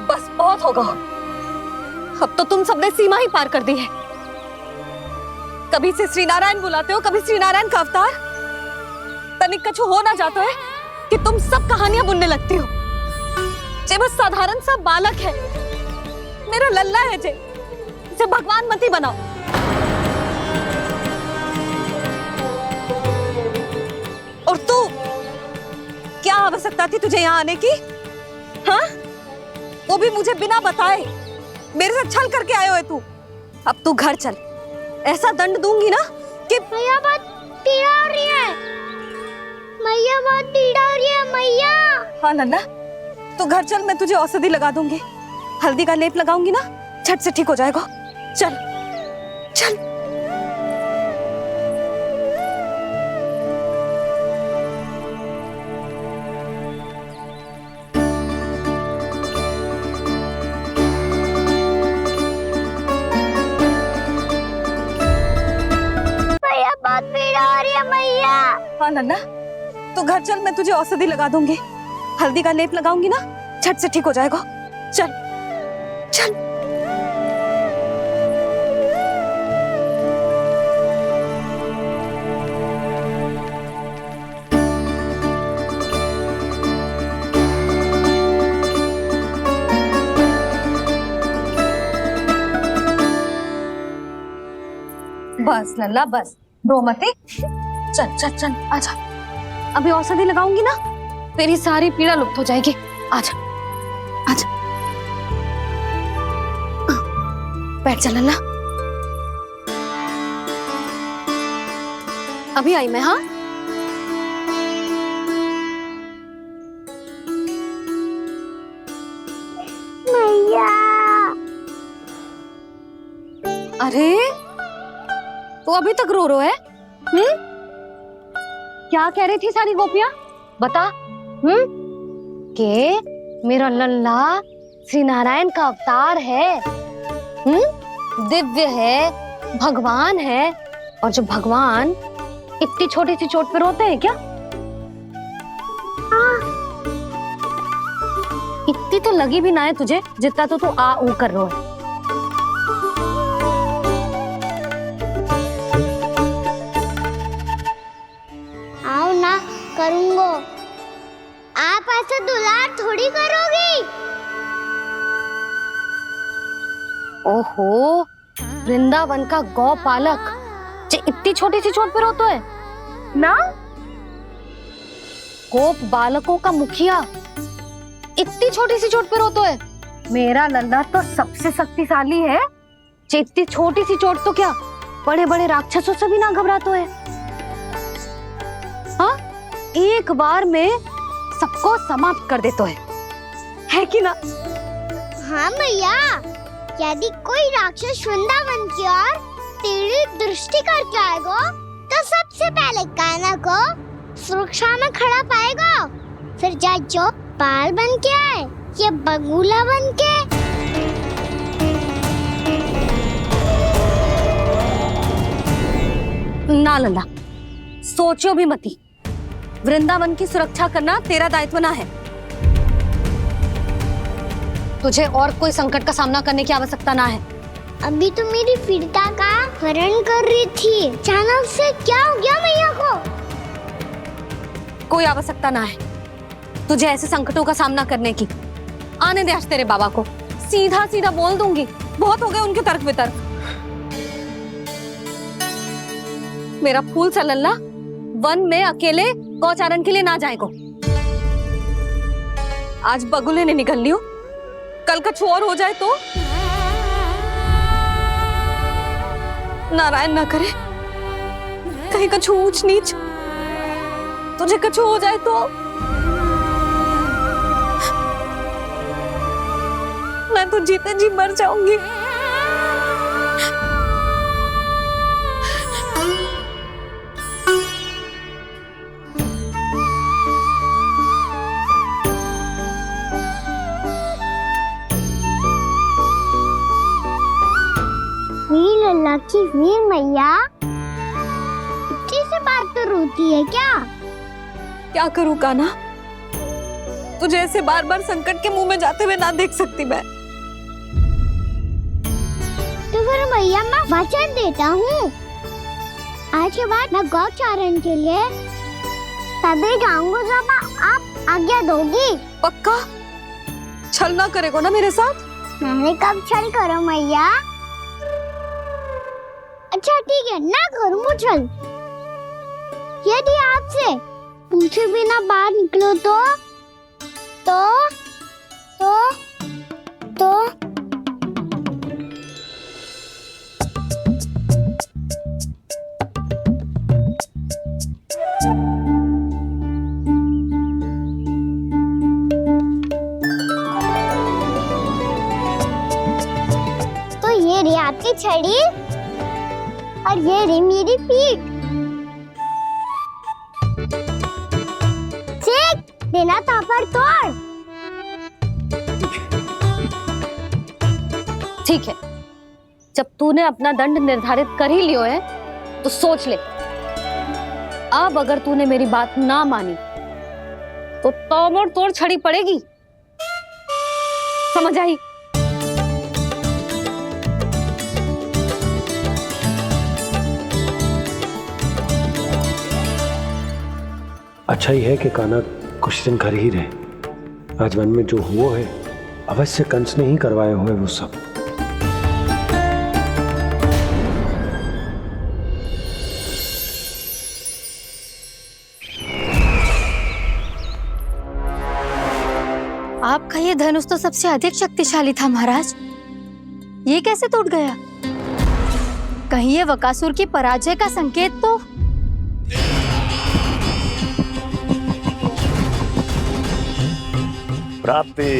बस बहुत होगा। अब तो तुम सबने सीमा ही पार कर दी है। कभी से श्री नारायण बुलाते हो, कभी श्री नारायण का अवतार। तनिक कछु हो ना जाता है कि तुम सब कहानियां बुनने लगती हो। जे बस साधारण सा बालक है, मेरा लल्ला है जे, इसे भगवान मत ही बनाओ। और तू, क्या आवश्यकता थी तुझे यहाँ आने की? हाँ, वो भी मुझे बिना बताए। मेरे से छल करके आयो है तू। अब तू घर चल, ऐसा दंड दूंगी ना कि मैया बहुत पीड़ा हो रही है। मैया बहुत पीड़ा हो रही है मैया। हाँ नन्ना, तू घर चल, मैं तुझे औषधि लगा दूंगी। हल्दी का लेप लगाऊंगी ना, झट से ठीक हो जाएगा। चल चल। मैया बहुत पीड़ा हो रही है मैया। हाँ नन्ना, तू घर चल, मैं तुझे औषधि लगा दूंगी। हल्दी का लेप लगाऊंगी ना, झट से ठीक हो जाएगा। चल चल। बस लल्ला बस, रोमती, चल चल चल आजा। अभी औषधि लगाऊंगी ना, तेरी सारी पीड़ा लुप्त हो जाएगी। आजा आजा, बैठ जा लल्ला। अभी आई मैं। हाँ, मैया। अरे तू अभी तक रो है? क्या कह रही थी सारी गोपियां? बता। के मेरा लल्ला श्री नारायण का अवतार है, दिव्य है, भगवान है। और जो भगवान इतनी छोटी सी चोट पे रोते हैं क्या? इतनी तो लगी भी ना है तुझे जितना तो तू आ ऊ कर रहा है। आओ ना, करूंगो। आप ऐसा दुलार थोड़ी करोगी। ओहो, वृंदावन का गौपालक जो इतनी छोटी सी चोट पे रोता है ना? गोप बालकों का मुखिया इतनी छोटी सी चोट पे रोता है? मेरा लल्ला तो सबसे शक्तिशाली है। इतनी छोटी सी चोट तो क्या बड़े बड़े राक्षसों से भी ना घबराता है। हाँ, एक बार में सबको समाप्त कर देता है कि ना? हाँ मैया, यदि कोई राक्षस वृंदावन की ओर टेढ़ी दृष्टि करके आएगा तो सबसे पहले कान्हा को सुरक्षा में खड़ा पाएगा। फिर चाहे जो पाल बन के आए या बगुला बन के। ना लल्ला, सोचो भी मती। वृंदावन की सुरक्षा करना तेरा दायित्व ना है। तुझे और कोई संकट का सामना करने की आवश्यकता ना है। अभी तो मेरी पीड़िता का हरण कर रही थी, अचानक से क्या हो गया मैया को? कोई आवश्यकता ना है तुझे ऐसे संकटों का सामना करने की। आने दे आज तेरे बाबा को, सीधा सीधा बोल दूंगी। बहुत हो गए उनके तर्क वितर्क। मेरा फूल सा लल्ला वन में अकेले गौचारण के लिए ना जाएगो। आज बगुले ने निकल लियो, कल कछु और हो जाए तो? नारायण ना करे, कहीं कछु ऊंच नीच तुझे कछु हो जाए तो? मैं तो जीते जी मर जाऊंगी। वीर लल्ला की वीर मैया इतनी सी बात तो रोती है क्या? क्या करूं कान्हा, तुझे ऐसे बार बार संकट के मुंह में जाते हुए ना देख सकती मैं। तो फिर मैया मैं वचन देता हूँ, आज के बाद मैं गौचारण के लिए तभी जाऊंगा जब आप आज्ञा दोगी। पक्का? छल ना करेगा ना मेरे साथ? मैंने कब छल करो मैया? अच्छा ठीक है, ना करूँगा छल। यदि आपसे पूछे बिना बाहर निकलो तो ये रही आपकी छड़ी और ये रही मेरी पीठ। ठीक देना तापर तोड़। ठीक है, जब तूने अपना दंड निर्धारित कर ही लियो है तो सोच ले, अब अगर तूने मेरी बात ना मानी तो तोड़ तोड़ छड़ी पड़ेगी। समझ आई? अच्छा ही है कि कान्हा कुछ दिन घर ही रहे। आज वन में जो हुआ है अवश्य कंस ने ही करवाया हुआ है वो सब। धनुष तो सबसे अधिक शक्तिशाली था महाराज, ये कैसे टूट गया? कहीं ये बकासुर की पराजय का संकेत तो? प्राप्ति,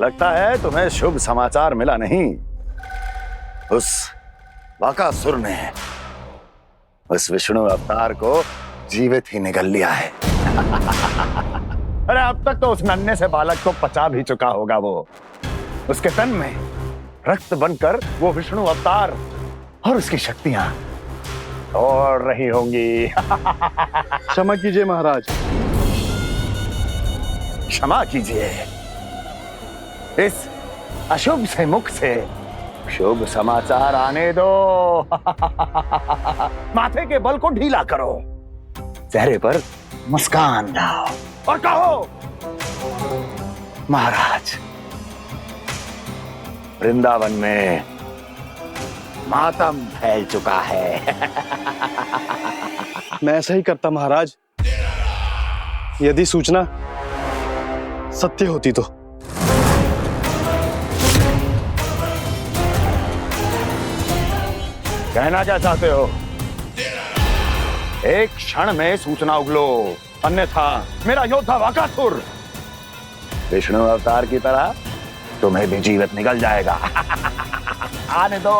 लगता है तुम्हें शुभ समाचार मिला नहीं। उस बकासुर ने उस विष्णु अवतार को जीवित ही निगल लिया है। अरे अब तक तो उस नन्हे से बालक को पचा भी चुका होगा वो। उसके तन में रक्त बनकर वो विष्णु अवतार और उसकी शक्तियां दौड़ रही होंगी। क्षमा कीजिए महाराज। क्षमा कीजिए। इस अशुभ से मुख से शुभ समाचार आने दो। माथे के बल को ढीला करो, चेहरे पर मुस्कान लाओ और कहो, महाराज, वृंदावन में मातम फैल चुका है। मैं ऐसा ही करता महाराज, यदि सूचना सत्य होती तो। कहना क्या चाहते हो? एक क्षण में सूचना उगलो, अन्यथा मेरा योद्धा बकासुर विष्णु अवतार की तरह तुम्हें भी जीवित निकल जाएगा। आने दो।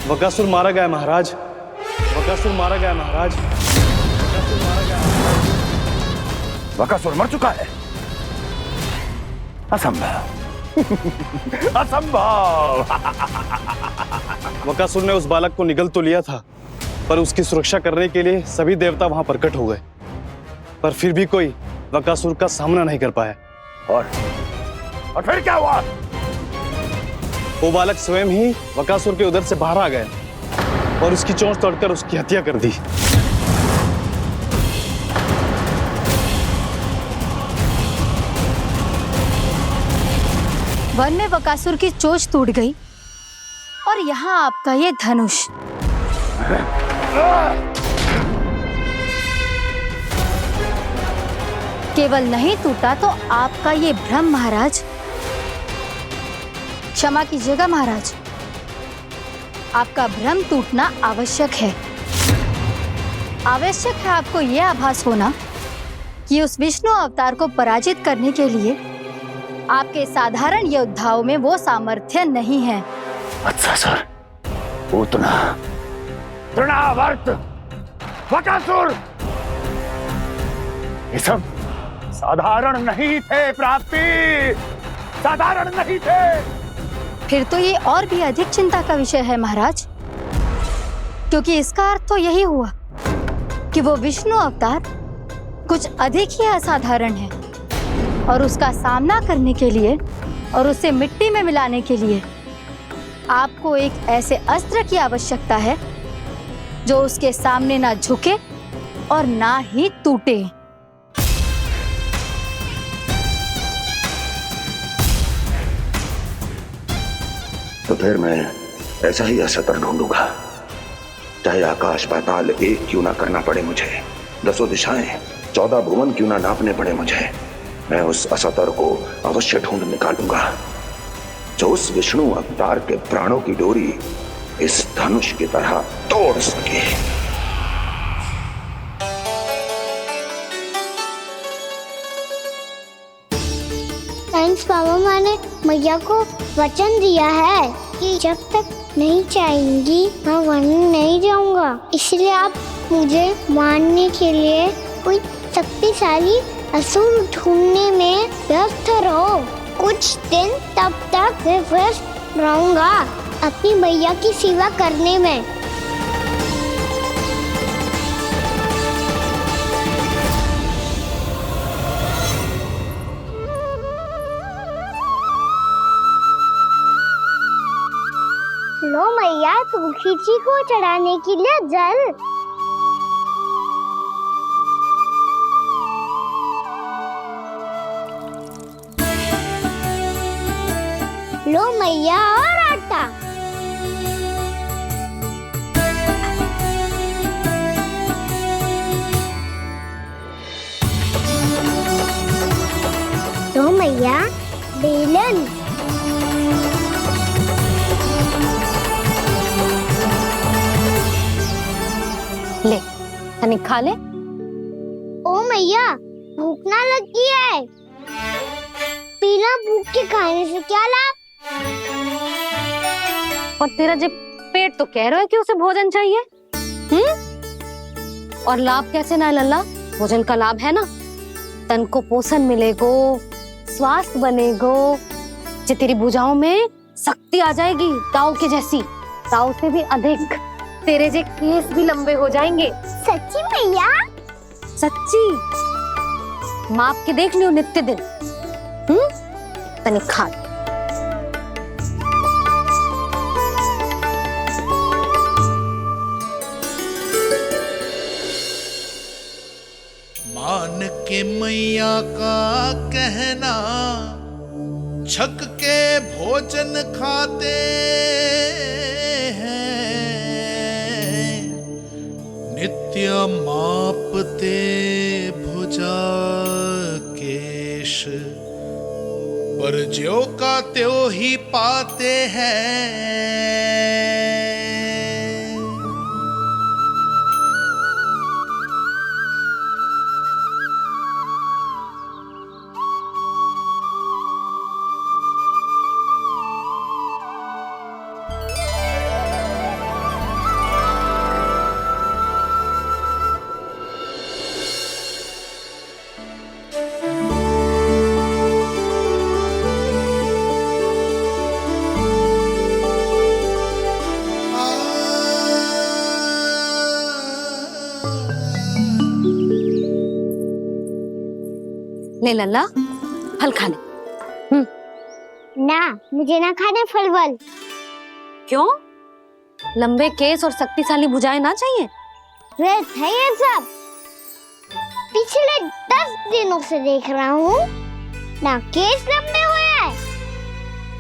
बकासुर मारा गया महाराज, बकासुर मारा गया महाराज, बकासुर मारा गया। बकासुर मर चुका है? असंभव। असंभव। बकासुर ने उस बालक को निगल तो लिया था, पर उसकी सुरक्षा करने के लिए सभी देवता वहां प्रकट हो गए, पर फिर भी कोई बकासुर का सामना नहीं कर पाया। और फिर क्या हुआ? वो बालक स्वयं ही बकासुर के उदर से बाहर आ गया और उसकी चोंच तोड़कर उसकी हत्या कर दी। वन में बकासुर की चोंच टूट गई और यहाँ आपका ये धनुष। केवल नहीं टूटा तो आपका ये भ्रम महाराज। क्षमा कीजिएगा महाराज, आपका भ्रम टूटना आवश्यक है। आवश्यक है आपको यह आभास होना कि उस विष्णु अवतार को पराजित करने के लिए आपके साधारण योद्धाओं में वो सामर्थ्य नहीं है। अच्छा सर, उतना तृणावर्त, बकासुर, ये सब साधारण नहीं थे प्राप्ति, साधारण नहीं थे। फिर तो ये और भी अधिक चिंता का विषय है महाराज, क्योंकि इसका अर्थ तो यही हुआ कि वो विष्णु अवतार कुछ अधिक ही असाधारण है और उसका सामना करने के लिए और उसे मिट्टी में मिलाने के लिए आपको एक ऐसे अस्त्र की आवश्यकता है जो उसके सामने ना झुके और ना ही टूटे। तो फिर मैं ऐसा ही असतर ढूंढूंगा, चाहे आकाश पाताल एक क्यों ना करना पड़े मुझे, 10 दिशाएं 14 भुवन क्यों ना नापने पड़े मुझे। मैं उस असतर को अवश्य ढूंढ निकालूंगा जो उस विष्णु अवतार के प्राणों की डोरी इस धनुष की तरह तोड़ सके। थैंक्स पापा, मैंने मैया को वचन दिया है कि जब तक नहीं चाहेंगी मैं वन नहीं जाऊंगा, इसलिए आप मुझे मारने के लिए कोई शक्तिशाली असुर ढूंढने में व्यस्त रहो। कुछ दिन तब तक मैं व्यस्त रहूंगा अपनी मैया की सेवा करने में। लो मैया, तुलसी जी को चढ़ाने के लिए जल। लो मैया, और आटा। दो मैया बेलन। ले तनिक खा ले। ओ मैया भूख ना लगी है। बिना भूख के खाने से क्या लाभ? और तेरा जब पेट तो कह रहा है कि उसे भोजन चाहिए। और लाभ कैसे ना है लल्ला? भोजन का लाभ है ना, तन को पोषण मिलेगो, स्वास्थ्य बनेगो, जे तेरी भुजाओं में शक्ति आ जाएगी ताऊ के जैसी, ताऊ से भी अधिक। तेरे जे केस भी लंबे हो जाएंगे। सच्ची मैया? सच्ची। माप के देख लियो नित्य दिन। तनिक खा। मान के मैया का कहना, छक के भोजन खाते हैं, नित्य मापते भुजा केश, पर ज्यों का त्यों ही पाते हैं। ले लल्ला फल खा ले। ना, मुझे ना खाने फल वल। क्यों? लंबे केस और शक्तिशाली भुजाएं ना चाहिए? व्यर्थ है ये सब। पिछले 10 दिनों से देख रहा हूँ, ना केस लंबे हुए हैं,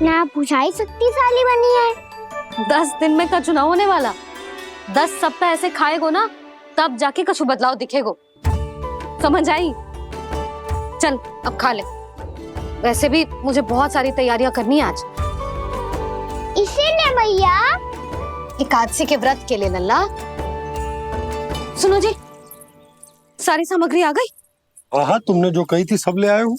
ना भुजाएं शक्तिशाली बनी है। 10 दिन में का चुनाव होने वाला। 10 सप्ताह ऐसे खाएगो ना, तब जाके कछु बदलाव दिखेगो। समझ आई? चल अब खा ले। वैसे भी मुझे बहुत सारी तैयारियां करनी है आज। इसीलिए मैया? एकादशी के व्रत के लिए लल्ला। सुनो जी, सारी सामग्री आ गई? हाँ, तुमने जो कही थी सब ले आए हूँ।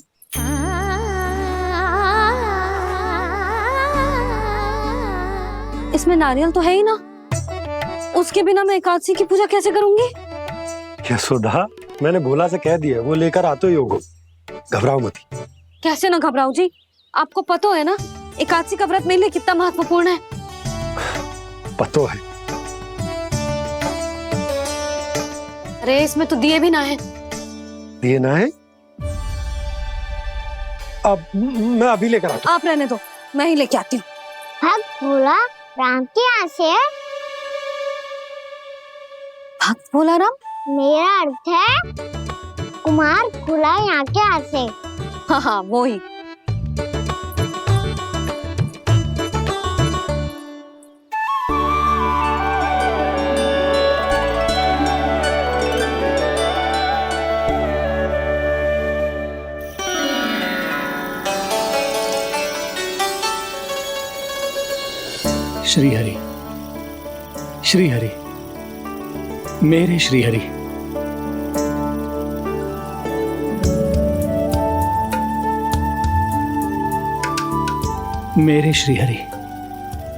इसमें नारियल तो है ही ना, उसके बिना मैं एकादशी की पूजा कैसे करूंगी? यशोदा, मैंने भोला से कह दिया, वो लेकर आते ही होगा। घबराओ मत। कैसे ना घबराओ जी, आपको पता है ना एकादशी का व्रत मेरे लिए कितना महत्वपूर्ण है। पता है। अरे इसमें तो दिए भी ना है। दिए ना है? अब मैं अभी लेकर आता हूँ। आप रहने दो, मैं ही लेके आती हूँ। भक्त भोला राम के यहाँ से है? भक्त भोला राम? मेरा अर्थ है कुमार भोला यहाँ के यहाँ से। हाँ हाँ वो ही। श्री हरि, श्री हरि, मेरे श्री हरि। मेरे श्री हरि।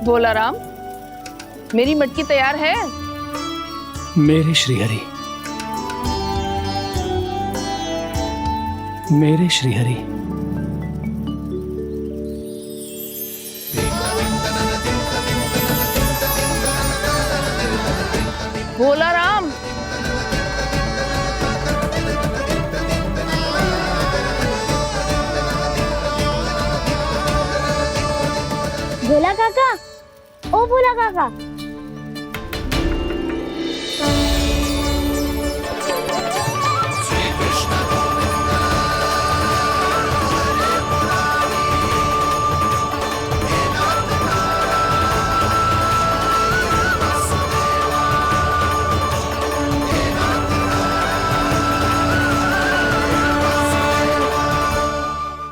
भोला राम, मेरी मटकी तैयार है? मेरे श्री हरि। मेरे श्री हरि। भोला राम, भोला काका, ओ भोला काका।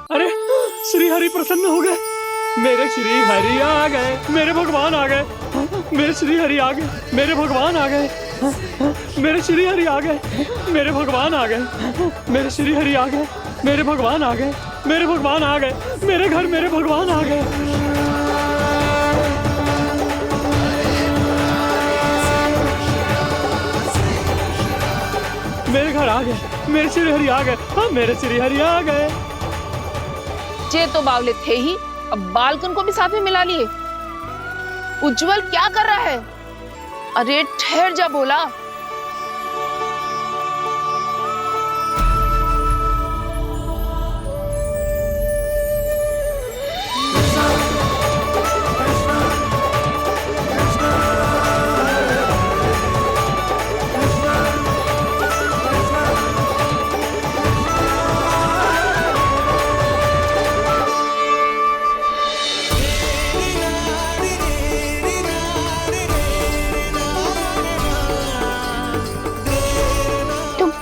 अरे श्री हरि प्रसन्न हो गए। मेरे श्री हरि आ गए, मेरे भगवान आ गए। मेरे श्री हरि आ गए, मेरे भगवान आ गए। मेरे श्री हरि आ गए, मेरे भगवान आ गए। मेरे श्री हरि आ गए, मेरे भगवान आ गए। मेरे भगवान आ गए, मेरे घर मेरे भगवान आ गए। मेरे घर आ गए, मेरे श्री हरि आ गए। हाँ, मेरे श्री हरि आ गए। जे तो बावले थे ही, अब बालकन को भी साथ में मिला लिए। उज्जवल क्या कर रहा है? अरे ठहर जा बोला।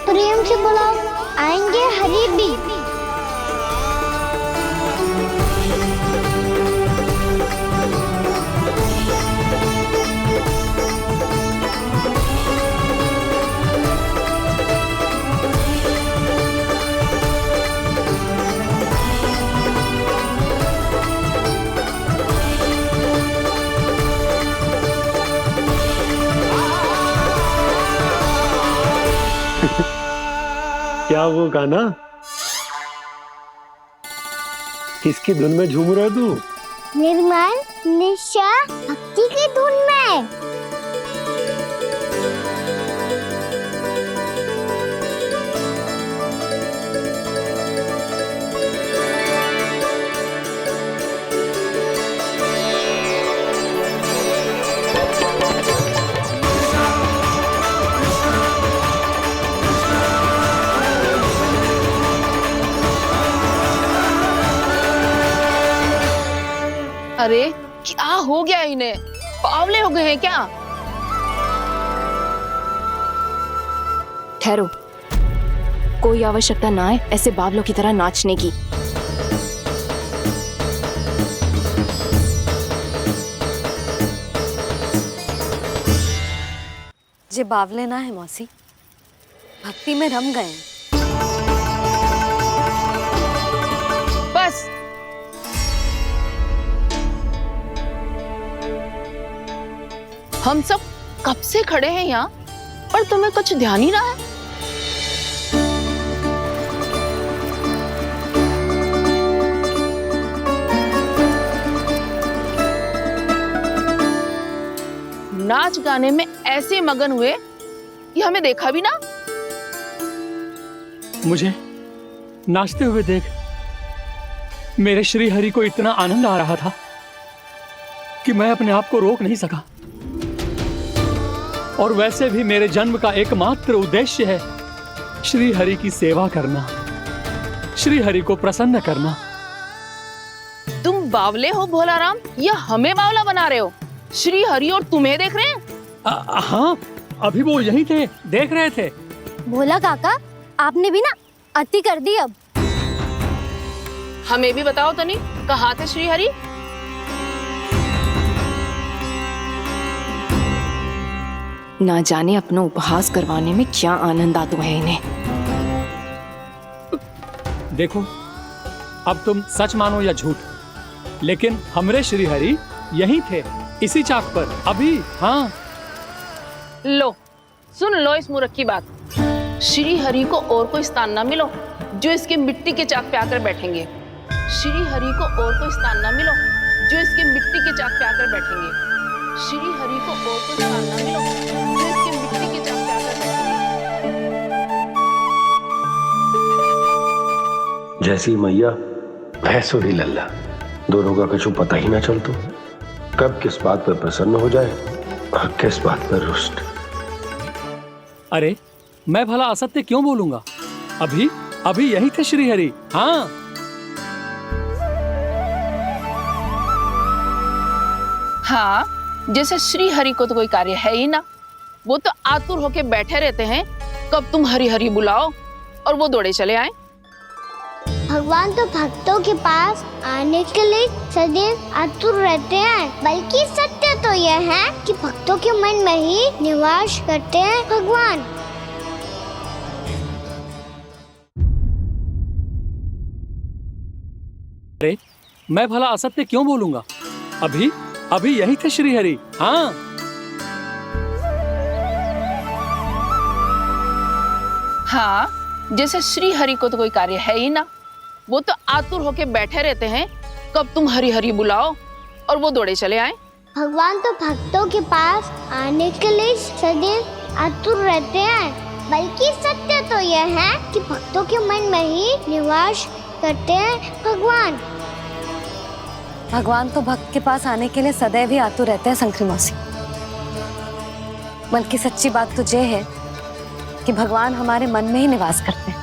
प्रेम से बुलाओ, आएंगे हरि भी। क्या वो गाना? किसकी धुन में झूम रहा तू? निर्मल निशा भक्ति की धुन में। अरे क्या हो गया इन्हें? पावले हो गए हैं क्या? ठहरो, कोई आवश्यकता ना है ऐसे बावलों की तरह नाचने की। जे बावले ना है मौसी, भक्ति में रम गए। बस हम सब कब से खड़े हैं यहाँ, पर तुम्हें कुछ ध्यान ही ना है। नाच गाने में ऐसे मगन हुए कि हमें देखा भी ना। मुझे नाचते हुए देख मेरे श्री हरि को इतना आनंद आ रहा था कि मैं अपने आप को रोक नहीं सका। और वैसे भी मेरे जन्म का एकमात्र उद्देश्य है श्री हरि की सेवा करना, श्री हरि को प्रसन्न करना। तुम बावले हो भोलाराम, या हमें बावला बना रहे हो? श्री हरि और तुम्हें देख रहे हैं? हाँ, अभी वो यहीं थे, देख रहे थे। भोला काका, आपने भी ना अति कर दी। अब हमें भी बताओ तनी, कहाँ थे श्री हरि? ना जाने अपना उपहास करवाने में क्या आनंद आता है इन्हें। देखो, अब तुम सच मानो या झूठ, लेकिन हमरे श्री हरि यहीं थे, इसी चाक पर अभी। हाँ, लो सुन लो इस मूर्ख की बात। श्री हरि को और कोई स्थान ना मिलो जो इसके मिट्टी के चाक पे आकर बैठेंगे। श्री हरि को और कोई स्थान ना मिलो जो इसके मिट्टी के चाक पे आकर बैठेंगे। श्री हरि को और कोई स्थान ना मिलो जो इसके मिट्टी के चाक पे आकर बैठेंगे। जैसी मैया भैंसो ही लल्ला, दोनों का कुछ पता ही ना चलतो, कब किस बात पर प्रसन्न हो जाए और किस बात पर रुष्ट। अरे मैं भला असत्य क्यों बोलूंगा? अभी अभी यही थे श्री हरि। हाँ, हाँ, जैसे श्री हरि को तो कोई कार्य है ही ना। वो तो आतुर होके बैठे रहते हैं कब तुम हरि हरि बुलाओ और वो दौड़े चले आए। भगवान तो भक्तों के पास आने के लिए सदैव आतुर रहते हैं, बल्कि सत्य तो यह है कि भक्तों के मन में ही निवास करते हैं भगवान। अरे मैं भला असत्य क्यों बोलूंगा? अभी अभी यही थे श्रीहरि। हाँ, हाँ, जैसे श्री हरि को तो कोई कार्य है ही ना, वो तो आतुर होके बैठे रहते हैं कब तुम हरि हरि बुलाओ और वो दौड़े चले आए। भगवान तो भक्तों के पास आने के लिए सदैव आतुर रहते हैं, बल्कि सत्य तो यह है कि भक्तों के मन में ही निवास करते हैं भगवान। भगवान तो भक्त के पास आने के लिए सदैव ही आतुर रहते हैं शंकरी मौसी। बल्कि सच्ची बात तो ये है कि भगवान हमारे मन में ही निवास करते हैं।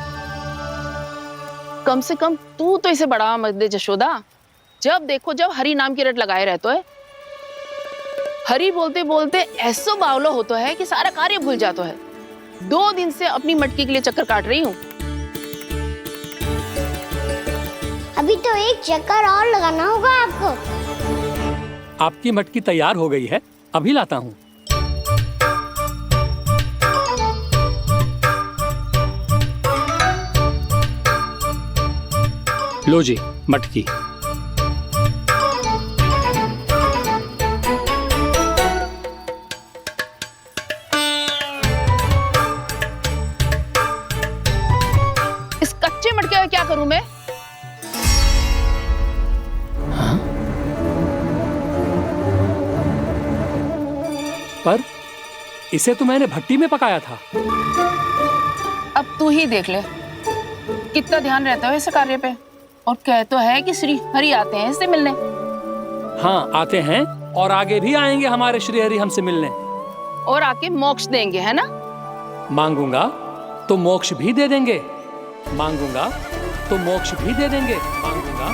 कम से कम तू तो इसे बढ़ावा मत दे जशोदा। जब देखो जब हरि नाम की रट लगाए रहते है। हरि बोलते बोलते ऐसो बावलो होता है कि सारा कार्य भूल जाता है। 2 दिन से अपनी मटकी के लिए चक्कर काट रही हूँ। अभी तो एक चक्कर और लगाना होगा आपको। आपकी मटकी तैयार हो गई है, अभी लाता हूँ। लो जी मटकी। इस कच्चे मटके का क्या करूं मैं? पर इसे तो मैंने भट्टी में पकाया था। अब तू ही देख ले कितना ध्यान रहता है इस कार्य पे। और कह तो है कि श्री हरि आते हैं इससे मिलने। हाँ आते हैं और आगे भी आएंगे हमारे श्री हरि हमसे मिलने। और आके मोक्ष देंगे, है ना? मांगूंगा तो मोक्ष भी दे देंगे, मांगूंगा तो मोक्ष भी दे देंगे, मांगूंगा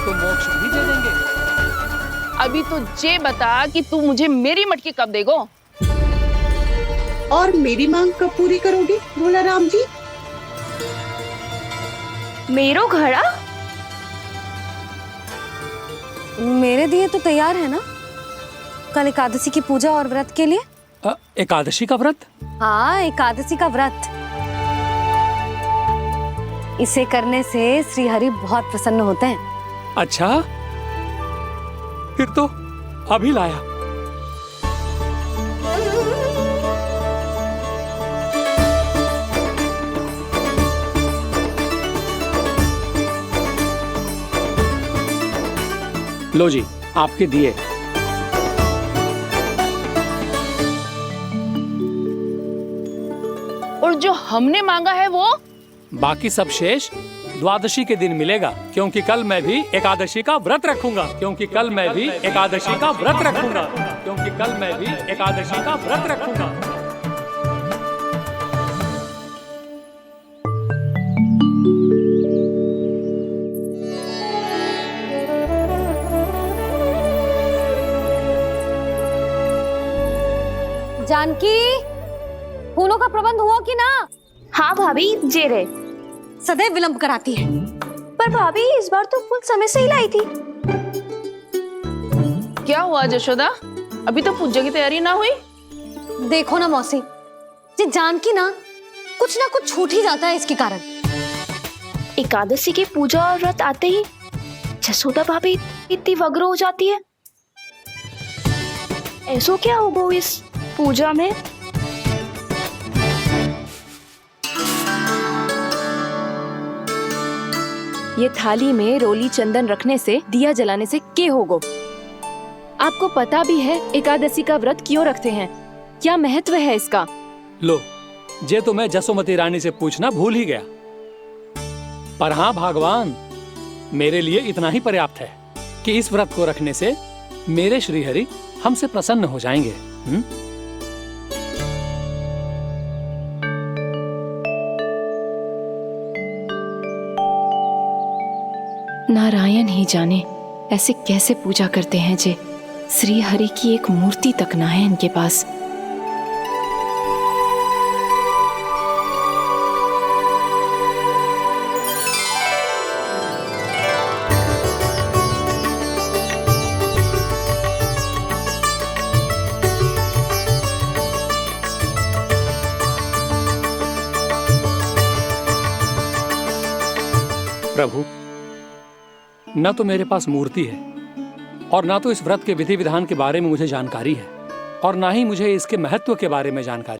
तो मोक्ष भी दे देंगे। अभी तो ये बता कि तू मुझे मेरी मटकी कब देगो? और मेरी मांग कब पूरी करोगे भोला राम जी? मेरो घड़ा मेरे दिए तो तैयार है ना, कल एकादशी की पूजा और व्रत के लिए। एकादशी का व्रत? हाँ, एकादशी का व्रत। इसे करने से श्री हरि बहुत प्रसन्न होते हैं। अच्छा, फिर तो अभी लाया। लो जी आपके दिए। और जो हमने मांगा है वो? बाकी सब शेष द्वादशी के दिन मिलेगा, क्योंकि कल मैं भी एकादशी का व्रत रखूंगा, क्योंकि कल मैं भी एकादशी का व्रत रखूंगा, क्योंकि कल मैं भी एकादशी का व्रत रखूंगा। जानकी, फूलों का प्रबंध हुआ कि ना? हाँ भाभी, जे रे। सदैव विलंब कराती है। पर भाभी इस बार तो फूल समय से ही लाई थी। क्या हुआ जशोदा? अभी तो पूजा की तैयारी ना हुई? देखो ना मौसी, ये जानकी ना कुछ छूट ही जाता है इसके कारण। एकादशी की पूजा और व्रत आते ही जसोदा भाभी इतनी वग्र हो जाती है। ऐसो क्या होगा इस पूजा में? ये थाली में रोली चंदन रखने से, दिया जलाने से के होगो? आपको पता भी है एकादशी का व्रत क्यों रखते हैं? क्या महत्व है इसका? लो, जे तो मैं जसोमती रानी से पूछना भूल ही गया। पर हाँ भगवान, मेरे लिए इतना ही पर्याप्त है कि इस व्रत को रखने से मेरे श्रीहरि हमसे प्रसन्न हो जाएंगे। नारायण ही जाने ऐसे कैसे पूजा करते हैं जे श्री हरि की एक मूर्ति तक ना है इनके पास। प्रभु, न तो मेरे पास मूर्ति है और ना तो इस व्रत के विधि विधान के बारे में मुझे जानकारी है और ना ही मुझे इसके महत्व के बारे में जानकारी।